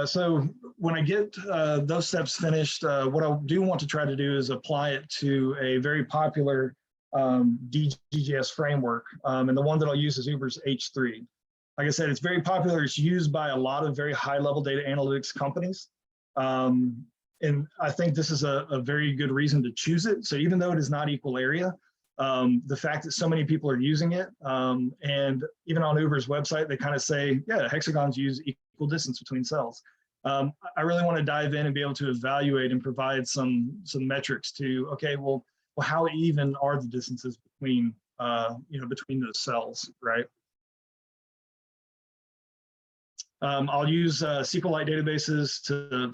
So when I get those steps finished, what I do want to try to do is apply it to a very popular DGGS framework. And the one that I'll use is Uber's H3. Like I said, it's very popular. It's used by a lot of very high level data analytics companies. And I think this is a very good reason to choose it. So even though it is not equal area, the fact that so many people are using it, and even on Uber's website, they kind of say, yeah, hexagons use equal distance between cells. I really want to dive in and be able to evaluate and provide some metrics to, okay, well, how even are the distances between, between those cells, right? I'll use SQLite databases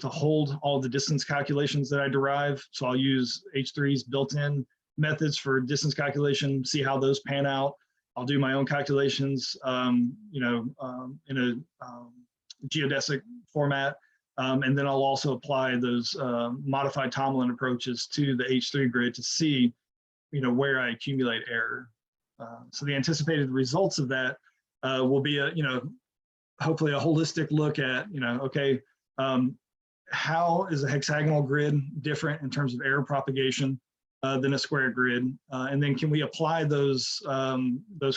to hold all the distance calculations that I derive. So I'll use H3's built-in methods for distance calculation, see how those pan out. I'll do my own calculations, in a geodesic format. And then I'll also apply those modified Tomlin approaches to the H3 grid to see, where I accumulate error. So the anticipated results of that will be hopefully a holistic look at, okay, how is a hexagonal grid different in terms of error propagation than a square grid? And then can we apply those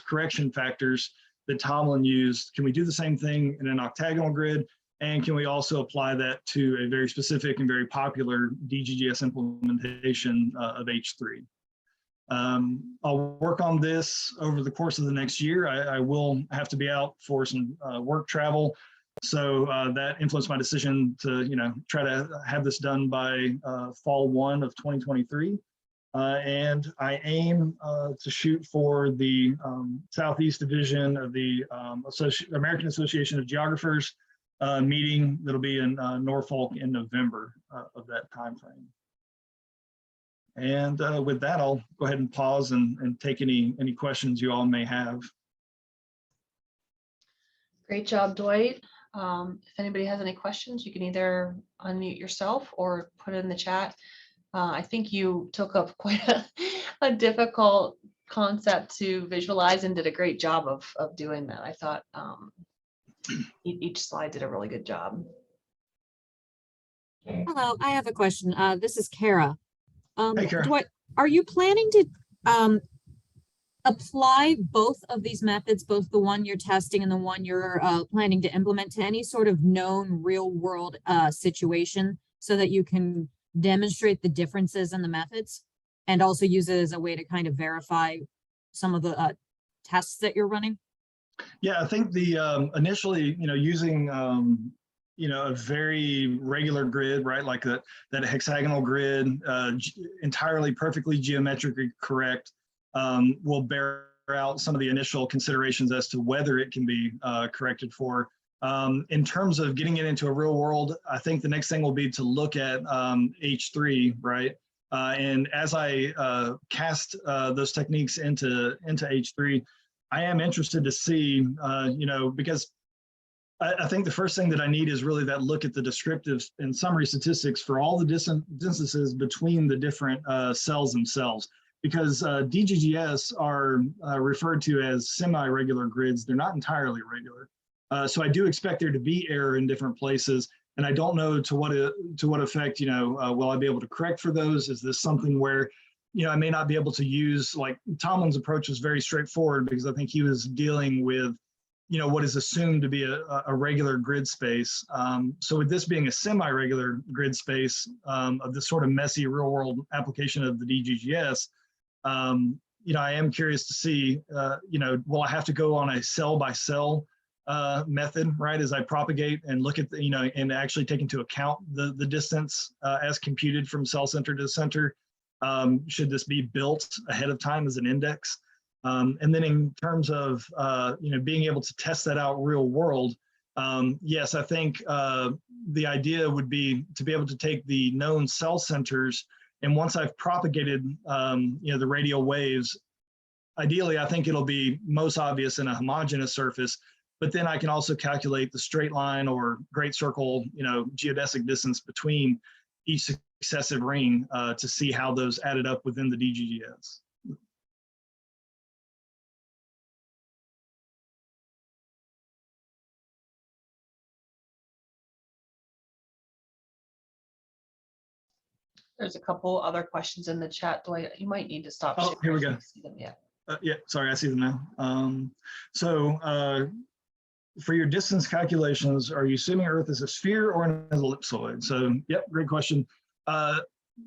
correction factors that Tomlin used? Can we do the same thing in an octagonal grid? And can we also apply that to a very specific and very popular DGGS implementation of H3? I'll work on this over the course of the next year. I will have to be out for some work travel. So that influenced my decision to, try to have this done by fall 1 of 2023. And I aim to shoot for the Southeast Division of the American Association of Geographers meeting that'll be in Norfolk in November of that time frame. And with that, I'll go ahead and pause and take any questions you all may have. Great job, Dwight. If anybody has any questions, you can either unmute yourself or put it in the chat. I think you took up quite a difficult concept to visualize and did a great job of doing that. I thought each slide did a really good job. Hello, I have a question. This is Kara. Hey, Kara. Dwight, are you planning to apply both of these methods, both the one you're testing and the one you're planning to implement, to any sort of known real world situation so that you can demonstrate the differences in the methods and also use it as a way to kind of verify some of the tests that you're running? Yeah, I think the initially, using a very regular grid, right, like that hexagonal grid, entirely perfectly geometrically correct, will bear out some of the initial considerations as to whether it can be corrected for. In terms of getting it into a real world, I think the next thing will be to look at H3, right? And as I cast those techniques into H3, I am interested to see, because I think the first thing that I need is really that look at the descriptive and summary statistics for all the distances between the different cells themselves. Because DGGS are referred to as semi-regular grids. They're not entirely regular. So I do expect there to be error in different places. And I don't know to what effect, will I be able to correct for those? Is this something where, I may not be able to use, like Tomlin's approach was very straightforward because I think he was dealing with, what is assumed to be a regular grid space. So with this being a semi-regular grid space of this sort of messy real world application of the DGGS, I am curious to see, will I have to go on a cell by cell method, right, as I propagate and look at the, and actually take into account the distance as computed from cell center to center? Should this be built ahead of time as an index? And then in terms of being able to test that out real world, yes, I think the idea would be to be able to take the known cell centers, and once I've propagated the radial waves, ideally I think it'll be most obvious in a homogeneous surface, but then I can also calculate the straight line or great circle geodesic distance between each successive ring to see how those added up within the DGGS. There's a couple other questions in the chat. Dwight, you might need to stop. Oh, here we go. See them yet. Yeah, sorry, I see them now. For your distance calculations, are you assuming Earth is a sphere or an ellipsoid? So, yep, great question.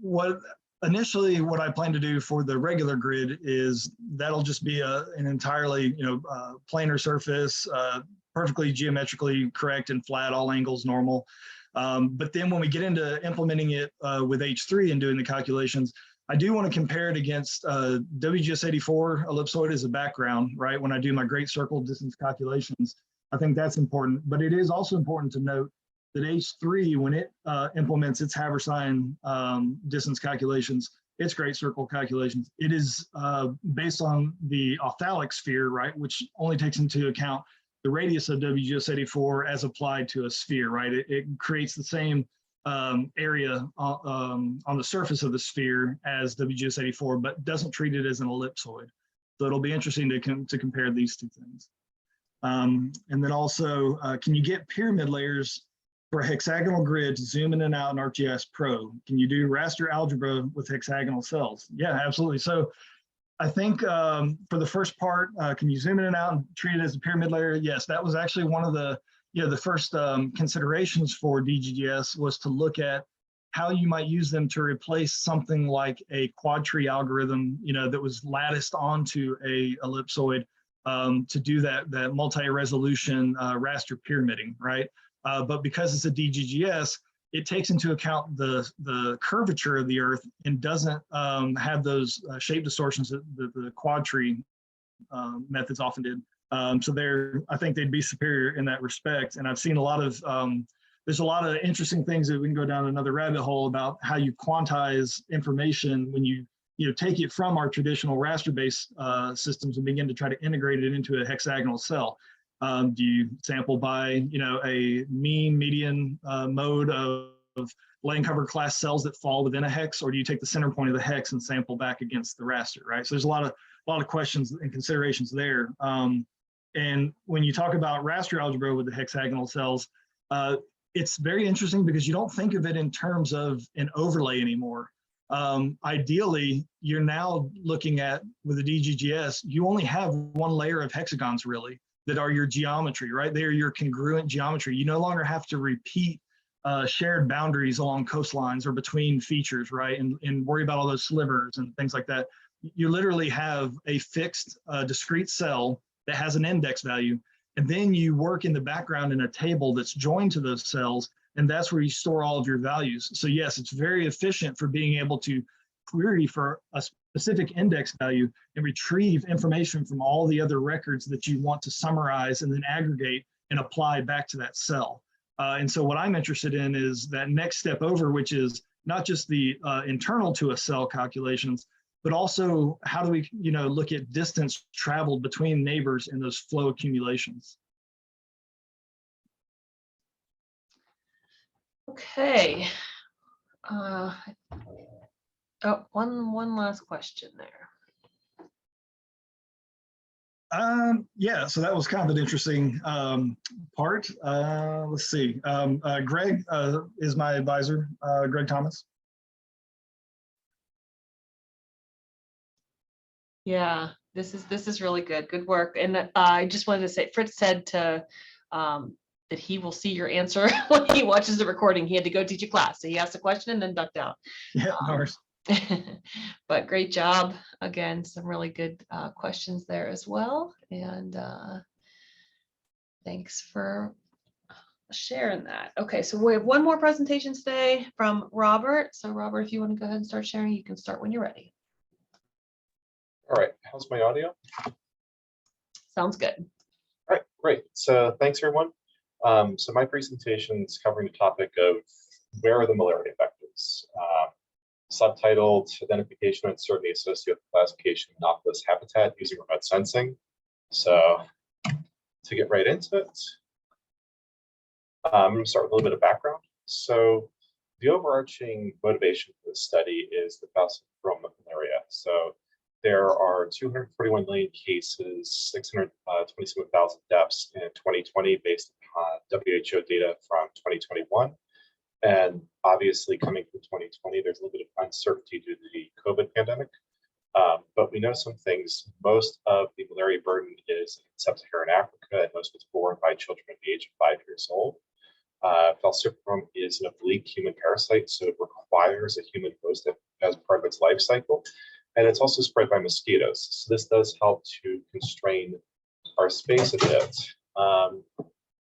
What I plan to do for the regular grid is that'll just be an entirely planar surface, perfectly geometrically correct and flat, all angles normal. But then when we get into implementing it with H3 and doing the calculations, I do want to compare it against WGS 84 ellipsoid as a background, right? When I do my great circle distance calculations, I think that's important. But it is also important to note that H3, when it implements its Haversine distance calculations, its great circle calculations, it is based on the ophthalic sphere, right? Which only takes into account the radius of WGS 84 as applied to a sphere, right? It creates the same area on the surface of the sphere as WGS 84, but doesn't treat it as an ellipsoid. So it'll be interesting to compare these two things. And then also, can you get pyramid layers for a hexagonal grid to zoom in and out in ArcGIS Pro? Can you do raster algebra with hexagonal cells? Yeah, absolutely. So I think for the first part, can you zoom in and out and treat it as a pyramid layer? Yes, that was actually one of the first considerations for DGGS was to look at how you might use them to replace something like a quad tree algorithm, that was latticed onto a ellipsoid to do that multi-resolution raster pyramiding, right? But because it's a DGGS, it takes into account the curvature of the Earth and doesn't have those shape distortions that the quad tree methods often did. So I think they'd be superior in that respect. And I've seen a lot of, there's a lot of interesting things that we can go down another rabbit hole about how you quantize information when you take it from our traditional raster-based systems and begin to try to integrate it into a hexagonal cell. Do you sample by, a mean, median mode of land cover class cells that fall within a hex, or do you take the center point of the hex and sample back against the raster, right? So there's a lot of questions and considerations there. And when you talk about raster algebra with the hexagonal cells, it's very interesting because you don't think of it in terms of an overlay anymore. Ideally, you're now looking at, with the DGGS, you only have one layer of hexagons really that are your geometry, right? They are your congruent geometry. You no longer have to repeat shared boundaries along coastlines or between features, right? And worry about all those slivers and things like that. You literally have a fixed discrete cell that has an index value, and then you work in the background in a table that's joined to those cells, and that's where you store all of your values. So yes, it's very efficient for being able to query for a specific index value and retrieve information from all the other records that you want to summarize and then aggregate and apply back to that cell. And so what I'm interested in is that next step over, which is not just the internal to a cell calculations, but also how do we look at distance traveled between neighbors in those flow accumulations. Okay. Oh, one last question there. Yeah, so that was kind of an interesting part. Let's see. Greg is my advisor, Greg Thomas. Yeah, this is really good. Good work. And I just wanted to say, Fritz said that he will see your answer when he watches the recording. He had to go teach a class, so he asked a question and then ducked out. Yeah, of course. But great job. Again, some really good questions there as well. And thanks for sharing that. Okay, so we have one more presentation today from Robert. So Robert, if you want to go ahead and start sharing, you can start when you're ready. All right, how's my audio? Sounds good. All right, great. So thanks everyone. So my presentation is covering the topic of where are the malaria vectors, subtitled Identification and Uncertainty Associated with Classification of Anomalous Habitat Using Remote Sensing. So to get right into it, I'm going to start with a little bit of background. So the overarching motivation for this study is the falciparum malaria. So there are 241 million cases, 627,000 deaths in 2020 based upon WHO data from 2021. And obviously coming from 2020, there's a little bit of uncertainty due to the COVID pandemic. But we know some things. Most of the malaria burden is in sub-Saharan Africa, and most of it's borne by children at the age of 5 years old. Falciparum is an oblique human parasite, so it requires a human host as part of its life cycle. And it's also spread by mosquitoes. So this does help to constrain our space a bit.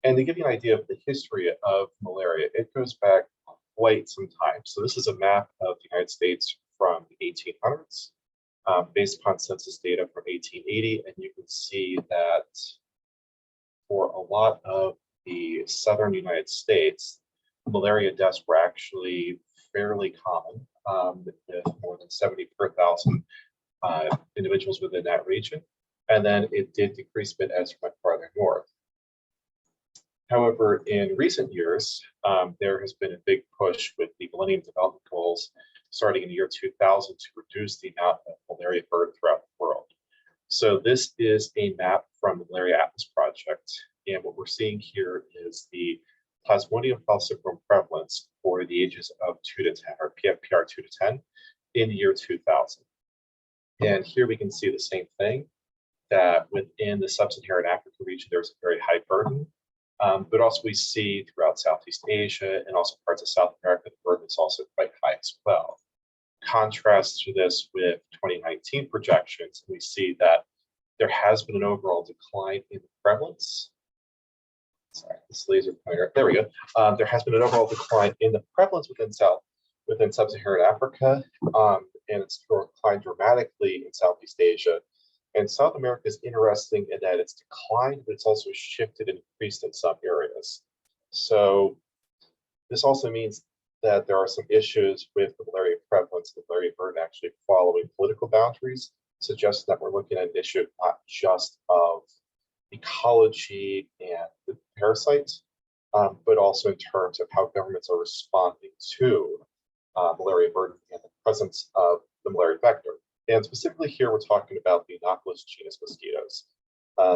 And to give you an idea of the history of malaria, it goes back quite some time. So this is a map of the United States from the 1800s, based upon census data from 1880. And you can see that for a lot of the southern United States, malaria deaths were actually fairly common, with more than 70 per thousand individuals within that region. And then it did decrease a bit as it went farther north. However, in recent years, there has been a big push with the Millennium Development Goals starting in the year 2000 to reduce the amount of malaria burden throughout the world. So this is a map from the Malaria Atlas Project. And what we're seeing here is the Plasmodium falciparum prevalence for the ages of 2 to 10, or PFPR 2 to 10, in the year 2000. And here we can see the same thing, that within the sub-Saharan Africa region, there's a very high burden. But also we see throughout Southeast Asia and also parts of South America, the burden is also quite high as well. Contrast to this with 2019 projections, we see that there has been an overall decline in the prevalence. Sorry, this laser pointer, there we go. There has been an overall decline in the prevalence within sub-Saharan Africa, and it's declined dramatically in Southeast Asia. And South America is interesting in that it's declined, but it's also shifted and increased in some areas. So this also means that there are some issues with the malaria prevalence, the malaria burden actually following political boundaries, suggests that we're looking at an issue not just of ecology and the parasites, but also in terms of how governments are responding to malaria burden and the presence of the malaria vector. And specifically here, we're talking about the Anomalous genus mosquitoes.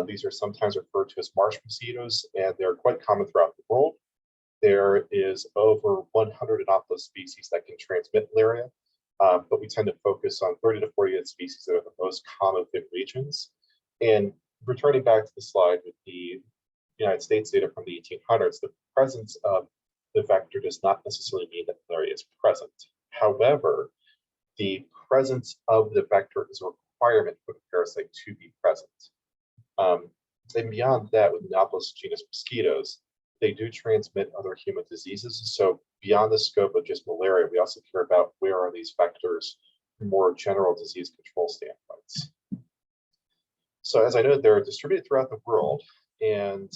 These are sometimes referred to as marsh mosquitoes, and they're quite common throughout the world. There is over 100 anomalous species that can transmit malaria, but we tend to focus on 30 to 40 species that are the most common within regions. And returning back to the slide with the United States data from the 1800s, the presence of the vector does not necessarily mean that malaria is present. However, the presence of the vector is a requirement for the parasite to be present. And beyond that, with Anomalous genus mosquitoes, they do transmit other human diseases. So beyond the scope of just malaria, we also care about where are these vectors from more general disease control standpoints. So as I know, they're distributed throughout the world. And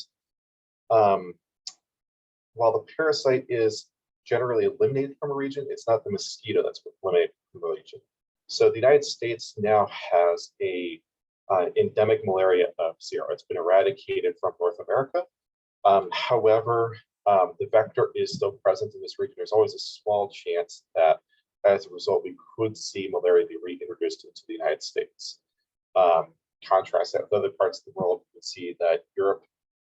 while the parasite is generally eliminated from a region, it's not the mosquito that's eliminated from the region. So the United States now has a endemic malaria of zero. It's been eradicated from North America. However, the vector is still present in this region. There's always a small chance that as a result, we could see malaria be reintroduced into the United States. Contrast that with other parts of the world, you can see that Europe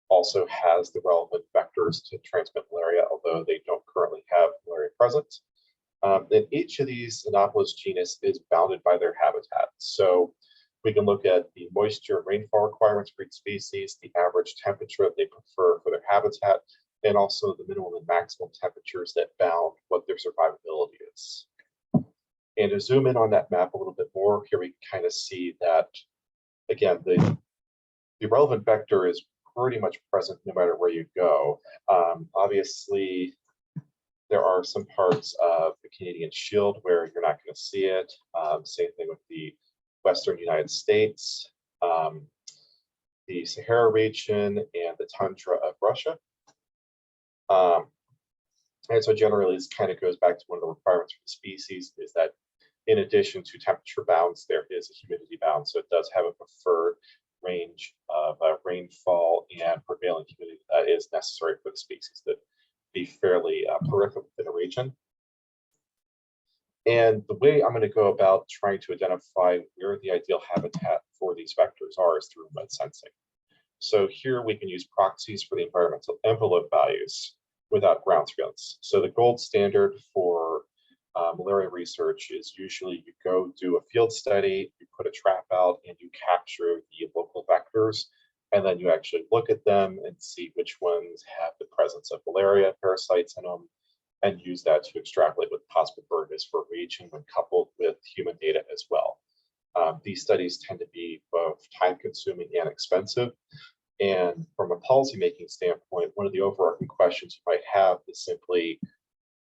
also has the relevant vectors to transmit malaria, although they don't currently have malaria present. And each of these Anomalous genus is bounded by their habitat. So we can look at the moisture and rainfall requirements for each species, the average temperature that they prefer for their habitat, and also the minimum and maximum temperatures that bound what their survivability is. And to zoom in on that map a little bit more, here we kind of see that, again, the relevant vector is pretty much present no matter where you go. Obviously, there are some parts of the Canadian Shield where you're not going to see it. Same thing with the Western United States, the Sahara region, and the tundra of Russia. And so generally, this kind of goes back to one of the requirements for the species is that in addition to temperature bounds, there is a humidity bound. So it does have a preferred range of rainfall and prevailing humidity that is necessary for the species to be fairly prolific within a region. And the way I'm going to go about trying to identify where the ideal habitat for these vectors are is through remote sensing. So here we can use proxies for the environmental envelope values without ground surveillance. So the gold standard for malaria research is usually you go do a field study, you put a trap out, and you capture the local vectors, and then you actually look at them and see which ones have the presence of malaria parasites in them, and use that to extrapolate what the possible burden is for a region when coupled with human data as well. These studies tend to be both time-consuming and expensive. And from a policymaking standpoint, one of the overarching questions you might have is simply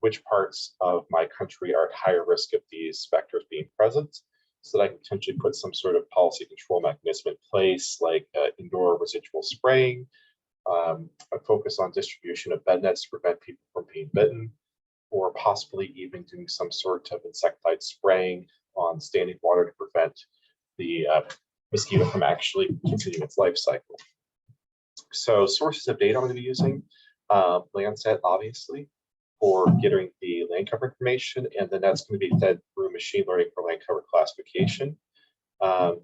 which parts of my country are at higher risk of these vectors being present, so that I can potentially put some sort of policy control mechanism in place, like indoor residual spraying, a focus on distribution of bed nets to prevent people from being bitten, or possibly even doing some sort of insecticide spraying on standing water to prevent the mosquito from actually continuing its life cycle. So sources of data I'm going to be using, Landsat, obviously, for getting the land cover information, and then that's going to be fed through machine learning for land cover classification.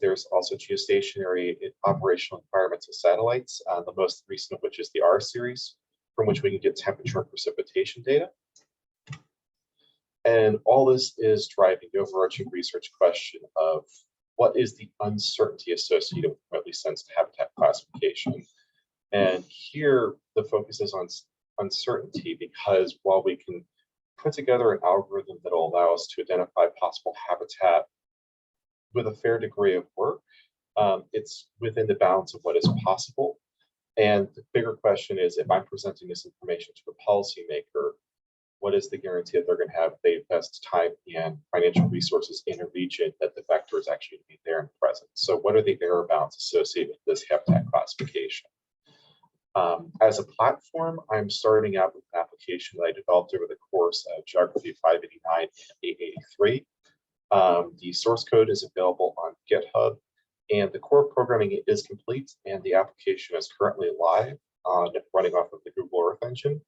There's also geostationary operational environmental satellites, the most recent of which is the R series, from which we can get temperature and precipitation data. And all this is driving the overarching research question of what is the uncertainty associated with remotely sensed habitat classification. And here the focus is on uncertainty, because while we can put together an algorithm that will allow us to identify possible habitat with a fair degree of work, it's within the bounds of what is possible. And the bigger question is, if I'm presenting this information to a policymaker, what is the guarantee that they're going to have the best time and financial resources in a region that the vector is actually going to be there and present? So what are the error bounds associated with this habitat classification? As a platform, I'm starting out with an application that I developed over the course of Geography 589 and 883. The source code is available on GitHub, and the core programming is complete, and the application is currently live on running off of the Google Earth engine.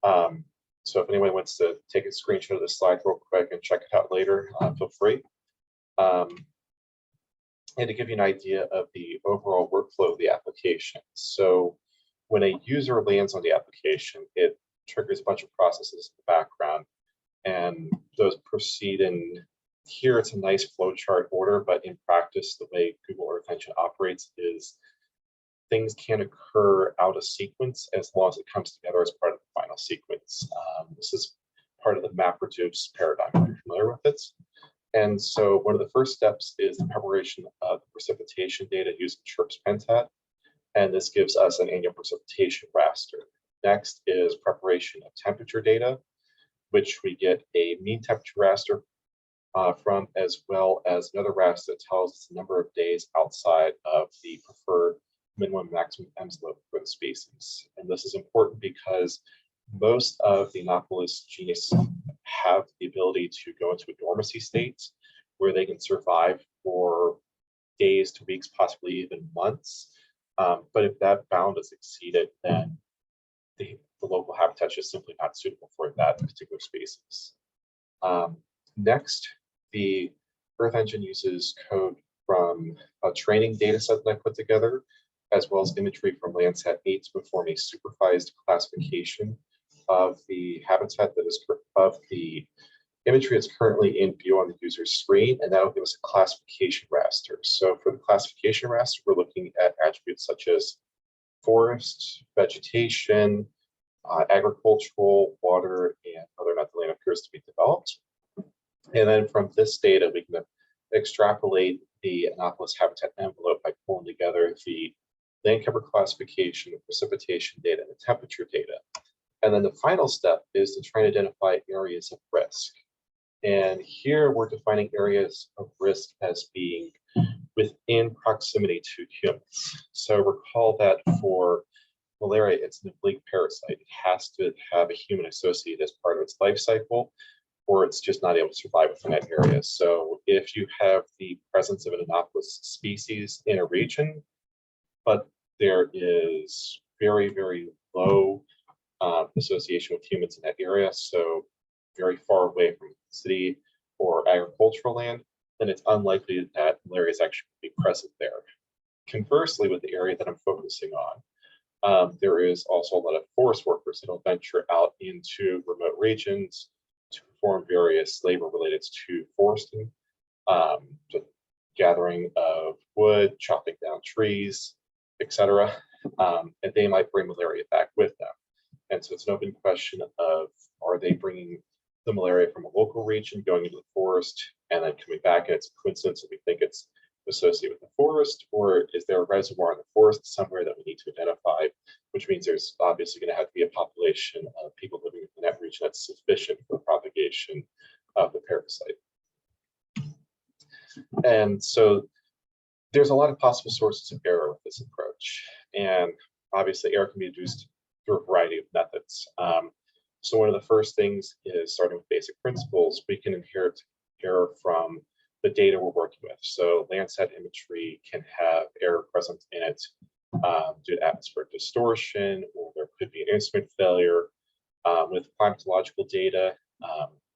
So if anyone wants to take a screenshot of this slide real quick and check it out later, feel free. And to give you an idea of the overall workflow of the application. So when a user lands on the application, it triggers a bunch of processes in the background, and those proceed in, here it's a nice flowchart order, but in practice, the way Google Earth Engine operates is things can occur out of sequence as long as it comes together as part of the final sequence. This is part of the MapReduce paradigm, if you're familiar with it. And so one of the first steps is the preparation of the precipitation data using Chirp's Pentat. And this gives us an annual precipitation raster. Next is preparation of temperature data, which we get a mean temperature raster from, as well as another raster that tells us the number of days outside of the preferred minimum maximum envelope for the species. And this is important because most of the Anopheles genus have the ability to go into a dormancy state where they can survive for days to weeks, possibly even months. But if that bound is exceeded, then the local habitat is just simply not suitable for that particular species. Next, the Earth Engine uses code from a training data set that I put together, as well as imagery from Landsat 8 to perform a supervised classification of the habitat that is of the imagery that's currently in view on the user's screen, and that'll give us a classification raster. So for the classification raster, we're looking at attributes such as forest, vegetation, agricultural, water, and whether or not the land appears to be developed. And then from this data, we can extrapolate the Anopheles habitat envelope by pulling together the land cover classification, the precipitation data, and the temperature data. And then the final step is to try and identify areas of risk. And here we're defining areas of risk as being within proximity to humans. So recall that for malaria, it's an oblique parasite. It has to have a human associated as part of its life cycle, or it's just not able to survive within that area. So if you have the presence of an anomalous species in a region, but there is very, very low association with humans in that area, so very far away from the city or agricultural land, then it's unlikely that malaria is actually going to be present there. Conversely, with the area that I'm focusing on, there is also a lot of forest workers that will venture out into remote regions to perform various labor related to foresting, to gathering of wood, chopping down trees, etc. And they might bring malaria back with them. And so it's an open question of, are they bringing the malaria from a local region, going into the forest, and then coming back, and it's a coincidence that we think it's associated with the forest, or is there a reservoir in the forest somewhere that we need to identify, which means there's obviously going to have to be a population of people living in that region that's sufficient for propagation of the parasite. And so there's a lot of possible sources of error with this approach. And obviously error can be induced through a variety of methods. So one of the first things is, starting with basic principles, we can inherit error from the data we're working with. So Landsat imagery can have error present in it due to atmospheric distortion, or there could be an instrument failure. With climatological data,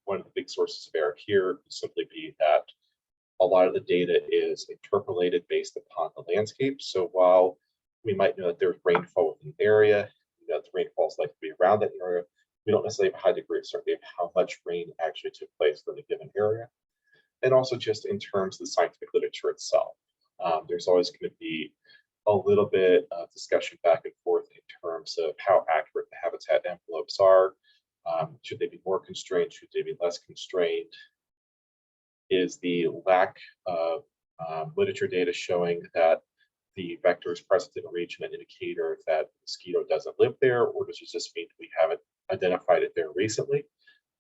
one of the big sources of error here would simply be that a lot of the data is interpolated based upon the landscape. So while we might know that there's rainfall within the area, we know that the rainfall is likely to be around that area, we don't necessarily have a high degree of certainty of how much rain actually took place in a given area. And also just in terms of the scientific literature itself. There's always going to be a little bit of discussion back and forth in terms of how accurate the habitat envelopes are. Should they be more constrained? Should they be less constrained? Is the lack of literature data showing that the vector is present in a region an indicator that the mosquito doesn't live there, or does it just mean we haven't identified it there recently?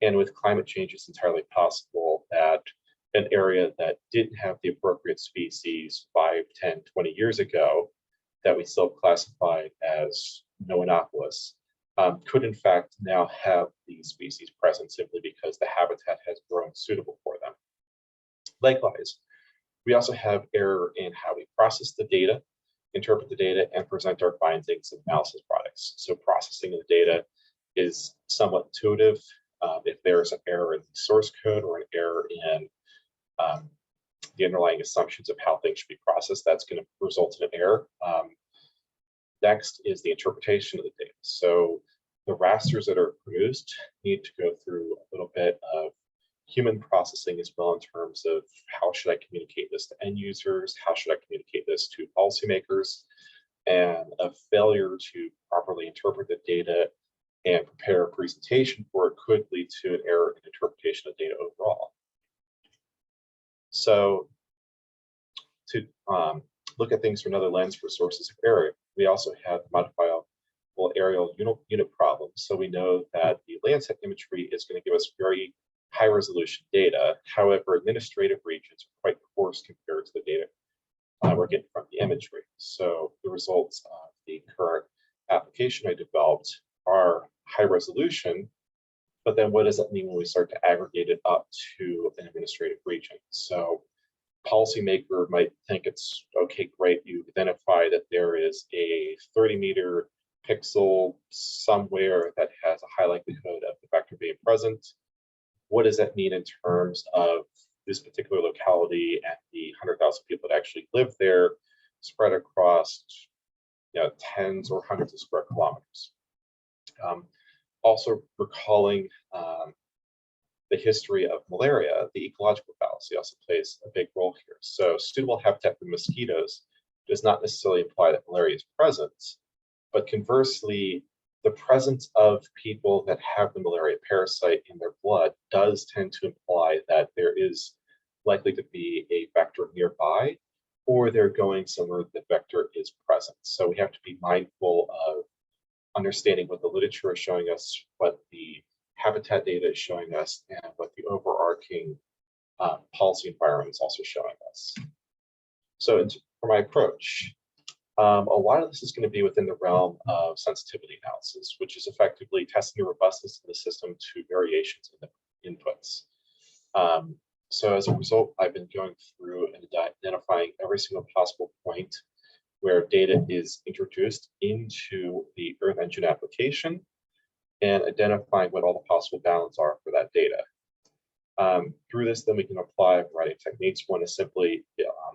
And with climate change, it's entirely possible that an area that didn't have the appropriate species 5, 10, 20 years ago that we still classified as no anomalous could in fact now have these species present simply because the habitat has grown suitable for them. Likewise, we also have error in how we process the data, interpret the data, and present our findings and analysis products. So processing of the data is somewhat intuitive. If there's an error in the source code or an error in the underlying assumptions of how things should be processed, that's going to result in an error. Next is the interpretation of the data. So the rasters that are produced need to go through a little bit of human processing as well, in terms of how should I communicate this to end users, how should I communicate this to policymakers, and a failure to properly interpret the data and prepare a presentation for it could lead to an error in interpretation of data overall. So to look at things from another lens for sources of error, we also have modifiable aerial unit problems. So we know that the Landsat imagery is going to give us very high resolution data. However, administrative regions are quite coarse compared to the data we're getting from the imagery. So the results of the current application I developed are high resolution, but then what does that mean when we start to aggregate it up to an administrative region? So policymaker might think it's okay, great, you identify that there is a 30-meter pixel somewhere that has a high likelihood of the vector being present. What does that mean in terms of this particular locality and the 100,000 people that actually live there, spread across tens or hundreds of square kilometers? Also recalling the history of malaria, the ecological fallacy also plays a big role here. So suitable habitat for mosquitoes does not necessarily imply that malaria is present, but conversely, the presence of people that have the malaria parasite in their blood does tend to imply that there is likely to be a vector nearby, or they're going somewhere the vector is present. So we have to be mindful of understanding what the literature is showing us, what the habitat data is showing us, and what the overarching policy environment is also showing us. For my approach, a lot of this is going to be within the realm of sensitivity analysis, which is effectively testing the robustness of the system to variations in the inputs. So as a result, I've been going through and identifying every single possible point where data is introduced into the Earth Engine application and identifying what all the possible bounds are for that data. Through this, then we can apply a variety of techniques. One is simply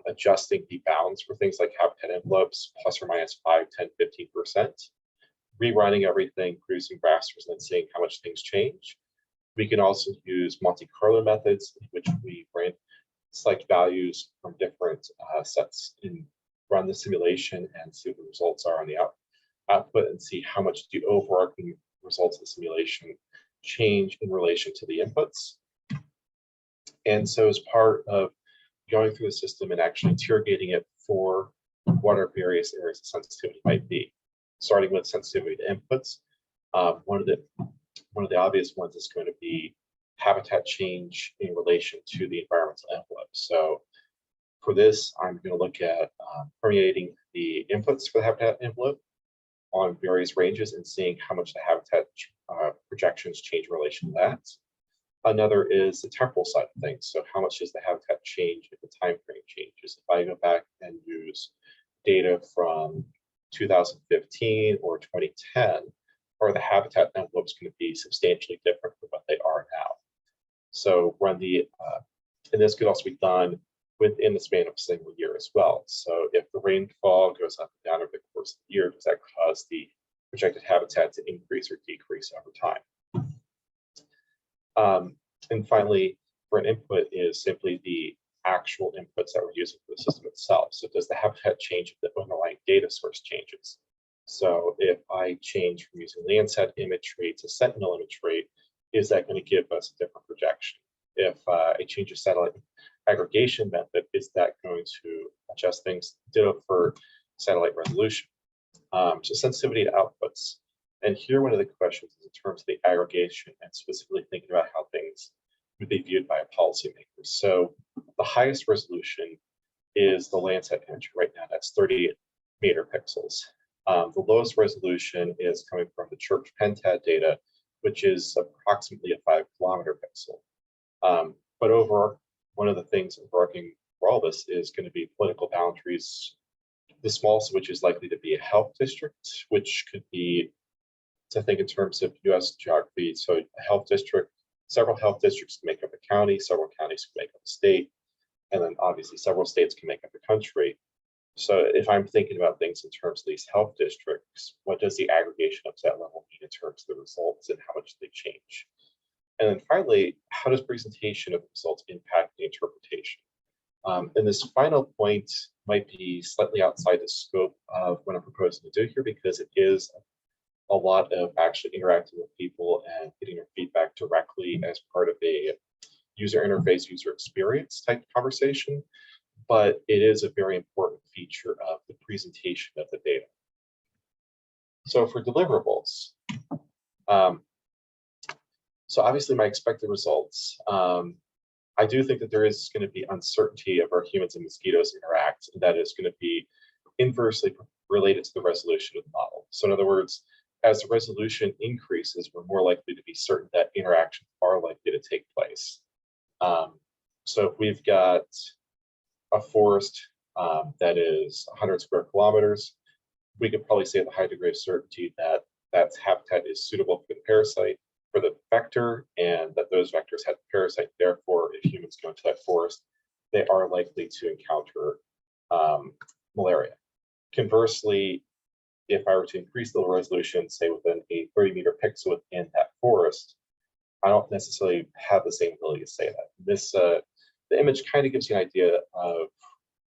adjusting the bounds for things like habitat envelopes, plus or minus 5, 10, 15%, rerunning everything, producing graphs, and then seeing how much things change. We can also use Monte Carlo methods, in which we select values from different sets and run the simulation and see what the results are on the output and see how much the overarching results of the simulation change in relation to the inputs. And so as part of going through the system and actually interrogating it for what our various areas of sensitivity might be, starting with sensitivity to inputs, one of the obvious ones is going to be habitat change in relation to the environmental envelope. So for this, I'm going to look at permeating the inputs for the habitat envelope on various ranges and seeing how much the habitat projections change in relation to that. Another is the temporal side of things. So how much does the habitat change if the time frame changes? If I go back and use data from 2015 or 2010, are the habitat envelopes going to be substantially different from what they are now? So when and this could also be done within the span of a single year as well. So if the rainfall goes up and down over the course of the year, does that cause the projected habitat to increase or decrease over time? And finally, for an input is simply the actual inputs that we're using for the system itself. So does the habitat change if the underlying data source changes? So if I change from using Landsat imagery to Sentinel imagery, is that going to give us a different projection? If I change a satellite aggregation method, is that going to adjust things? Ditto for satellite resolution. So sensitivity to outputs. And here, one of the questions is in terms of the aggregation and specifically thinking about how things would be viewed by a policymaker. So the highest resolution is the Landsat imagery right now. That's 30 megapixels. The lowest resolution is coming from the Church Pentad data, which is approximately a 5-kilometer pixel. But over one of the things working for all this is going to be political boundaries. The smallest, which is likely to be a health district, which could be to think in terms of U.S. geography. So a health district, several health districts can make up a county, several counties can make up a state, and then obviously several states can make up a country. So if I'm thinking about things in terms of these health districts, what does the aggregation up to that level mean in terms of the results and how much they change? And then finally, how does presentation of the results impact the interpretation? And this final point might be slightly outside the scope of what I'm proposing to do here, because it is a lot of actually interacting with people and getting their feedback directly as part of a user interface, user experience type conversation. But it is a very important feature of the presentation of the data. So for deliverables, so obviously my expected results, I do think that there is going to be uncertainty of where humans and mosquitoes interact, and that is going to be inversely related to the resolution of the model. So in other words, as the resolution increases, we're more likely to be certain that interactions are likely to take place. So if we've got a forest that is 100 square kilometers, we could probably say with a high degree of certainty that that habitat is suitable for the parasite, for the vector, and that those vectors have the parasite. Therefore, if humans go into that forest, they are likely to encounter malaria. Conversely, if I were to increase the resolution, say within a 30-meter pixel within that forest, I don't necessarily have the same ability to say that. This the image kind of gives you an idea of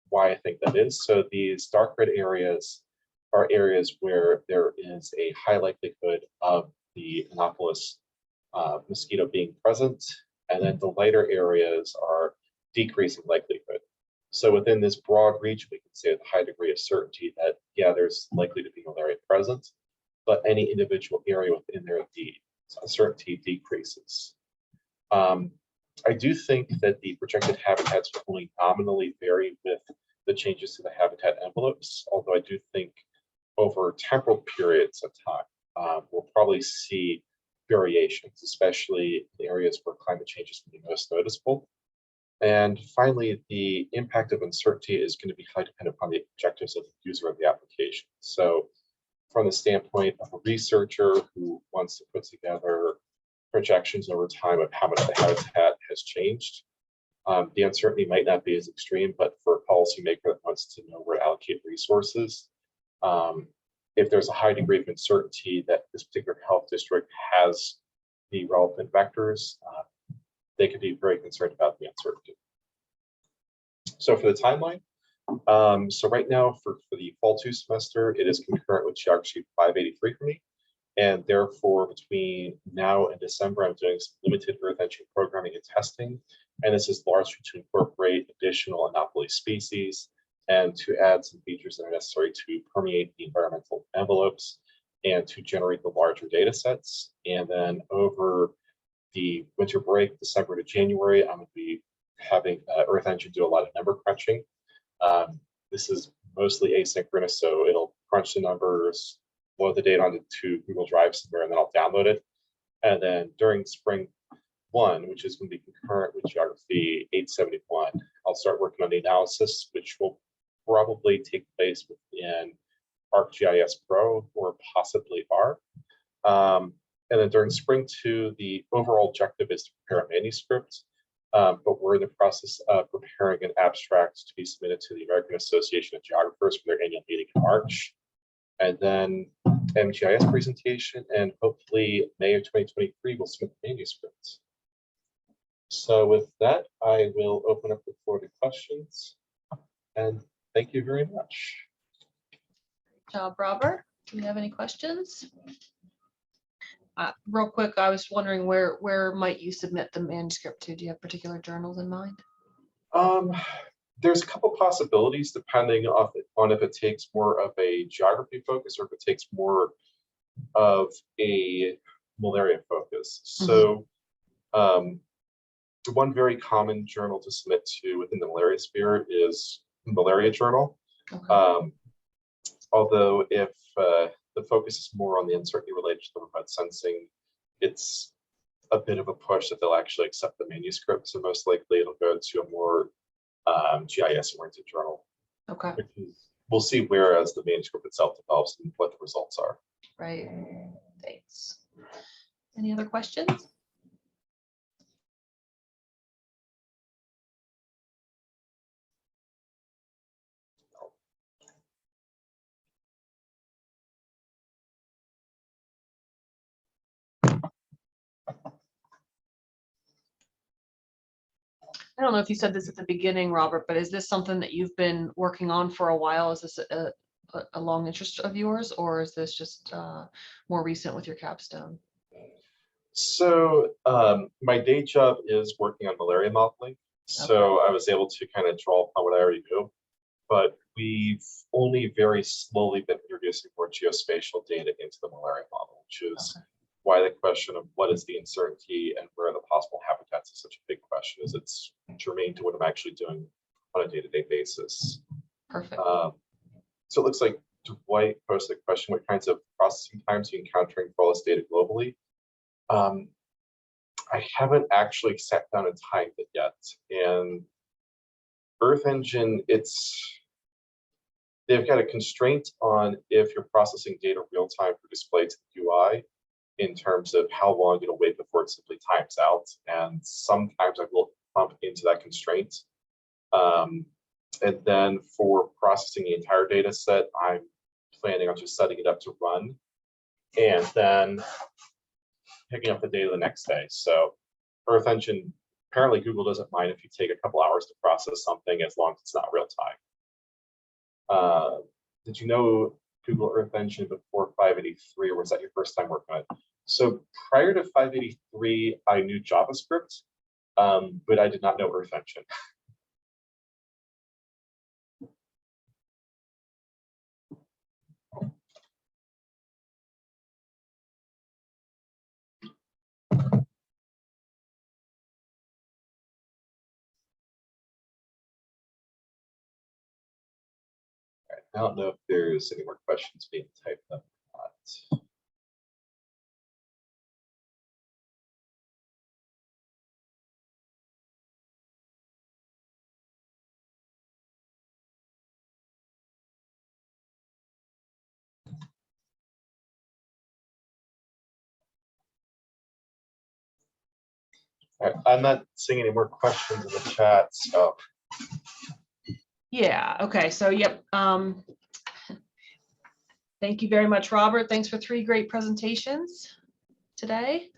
why I think that is. So these dark red areas are areas where there is a high likelihood of the Anopheles mosquito being present, and then the lighter areas are decreasing likelihood. So within this broad region, we can say with a high degree of certainty that, yeah, there's likely to be malaria present, but any individual area within there, the uncertainty decreases. I do think that the projected habitats will only nominally vary with the changes to the habitat envelopes, although I do think over temporal periods of time, we'll probably see variations, especially in areas where climate change is going to be most noticeable. And finally, the impact of uncertainty is going to be highly dependent upon the objectives of the user of the application. So from the standpoint of a researcher who wants to put together projections over time of how much the habitat has changed, the uncertainty might not be as extreme, but for a policymaker that wants to know where to allocate resources, if there's a high degree of uncertainty that this particular health district has the relevant vectors, they could be very concerned about the uncertainty. So for the timeline, so right now for the fall 2 semester, it is concurrent with Geography 583 for me. And therefore, between now and December, I'm doing some limited Earth engine programming and testing. And this is largely to incorporate additional anomaly species and to add some features that are necessary to permeate the environmental envelopes and to generate the larger data sets. And then over the winter break, December to January, I'm going to be having Earth engine do a lot of number crunching. This is mostly asynchronous, so it'll crunch the numbers, load the data onto Google Drive somewhere, and then I'll download it. And then during spring 1, which is going to be concurrent with Geography 871, I'll start working on the analysis, which will probably take place within ArcGIS Pro or possibly R. And then during spring 2, the overall objective is to prepare a manuscript, but we're in the process of preparing an abstract to be submitted to the American Association of Geographers for their annual meeting in March. And then MGIS presentation, and hopefully May of 2023, we'll submit the manuscript. So with that, I will open up the floor to questions. And thank you very much. Good job, Robert. Do we have any questions? Real quick, I was wondering where might you submit the manuscript to? Do you have particular journals in mind? There's a couple possibilities depending on if it takes more of a geography focus or if it takes more of a malaria focus. So one very common journal to submit to within the malaria sphere is the Malaria Journal. Okay. Although if the focus is more on the uncertainty related to the remote sensing, it's a bit of a push that they'll actually accept the manuscript. So most likely it'll go to a more GIS-oriented journal. Okay. We'll see where as the manuscript itself develops and what the results are. Right. Thanks. Any other questions? I don't know if you said this at the beginning, Robert, but is this something that you've been working on for a while? Is this a long interest of yours, or is this just more recent with your capstone? So my day job is working on malaria modeling. So I was able to kind of draw upon what I already knew, but we've only very slowly been introducing more geospatial data into the malaria model, which is why the question of what is the uncertainty and where are the possible habitats is such a big question, is it's germane to what I'm actually doing on a day-to-day basis. Perfect. So it looks like Dwight posted a question, what kinds of processing times are you encountering for all this data globally? I haven't actually sat down and timed it yet. And Earth Engine, they've got a constraint on if you're processing data real time for display to the UI in terms of how long it'll wait before it simply times out. And sometimes I will bump into that constraint. And then for processing the entire data set, I'm planning on just setting it up to run and then picking up the data the next day. So Earth Engine, apparently Google doesn't mind if you take a couple hours to process something as long as it's not real time. Did you know Google Earth Engine before 583, or was that your first time working on it? So prior to 583, I knew JavaScript, but I did not know Earth Engine. I don't know if there's any more questions being typed up or not. All right, I'm not seeing any more questions in the chat, so Yeah, okay, so yep. Thank you very much, Robert. Thanks for 3 great presentations today.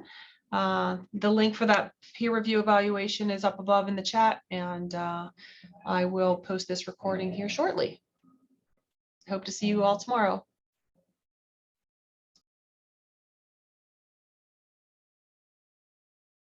The link for that peer review evaluation is up above in the chat, and I will post this recording here shortly. Hope to see you all tomorrow.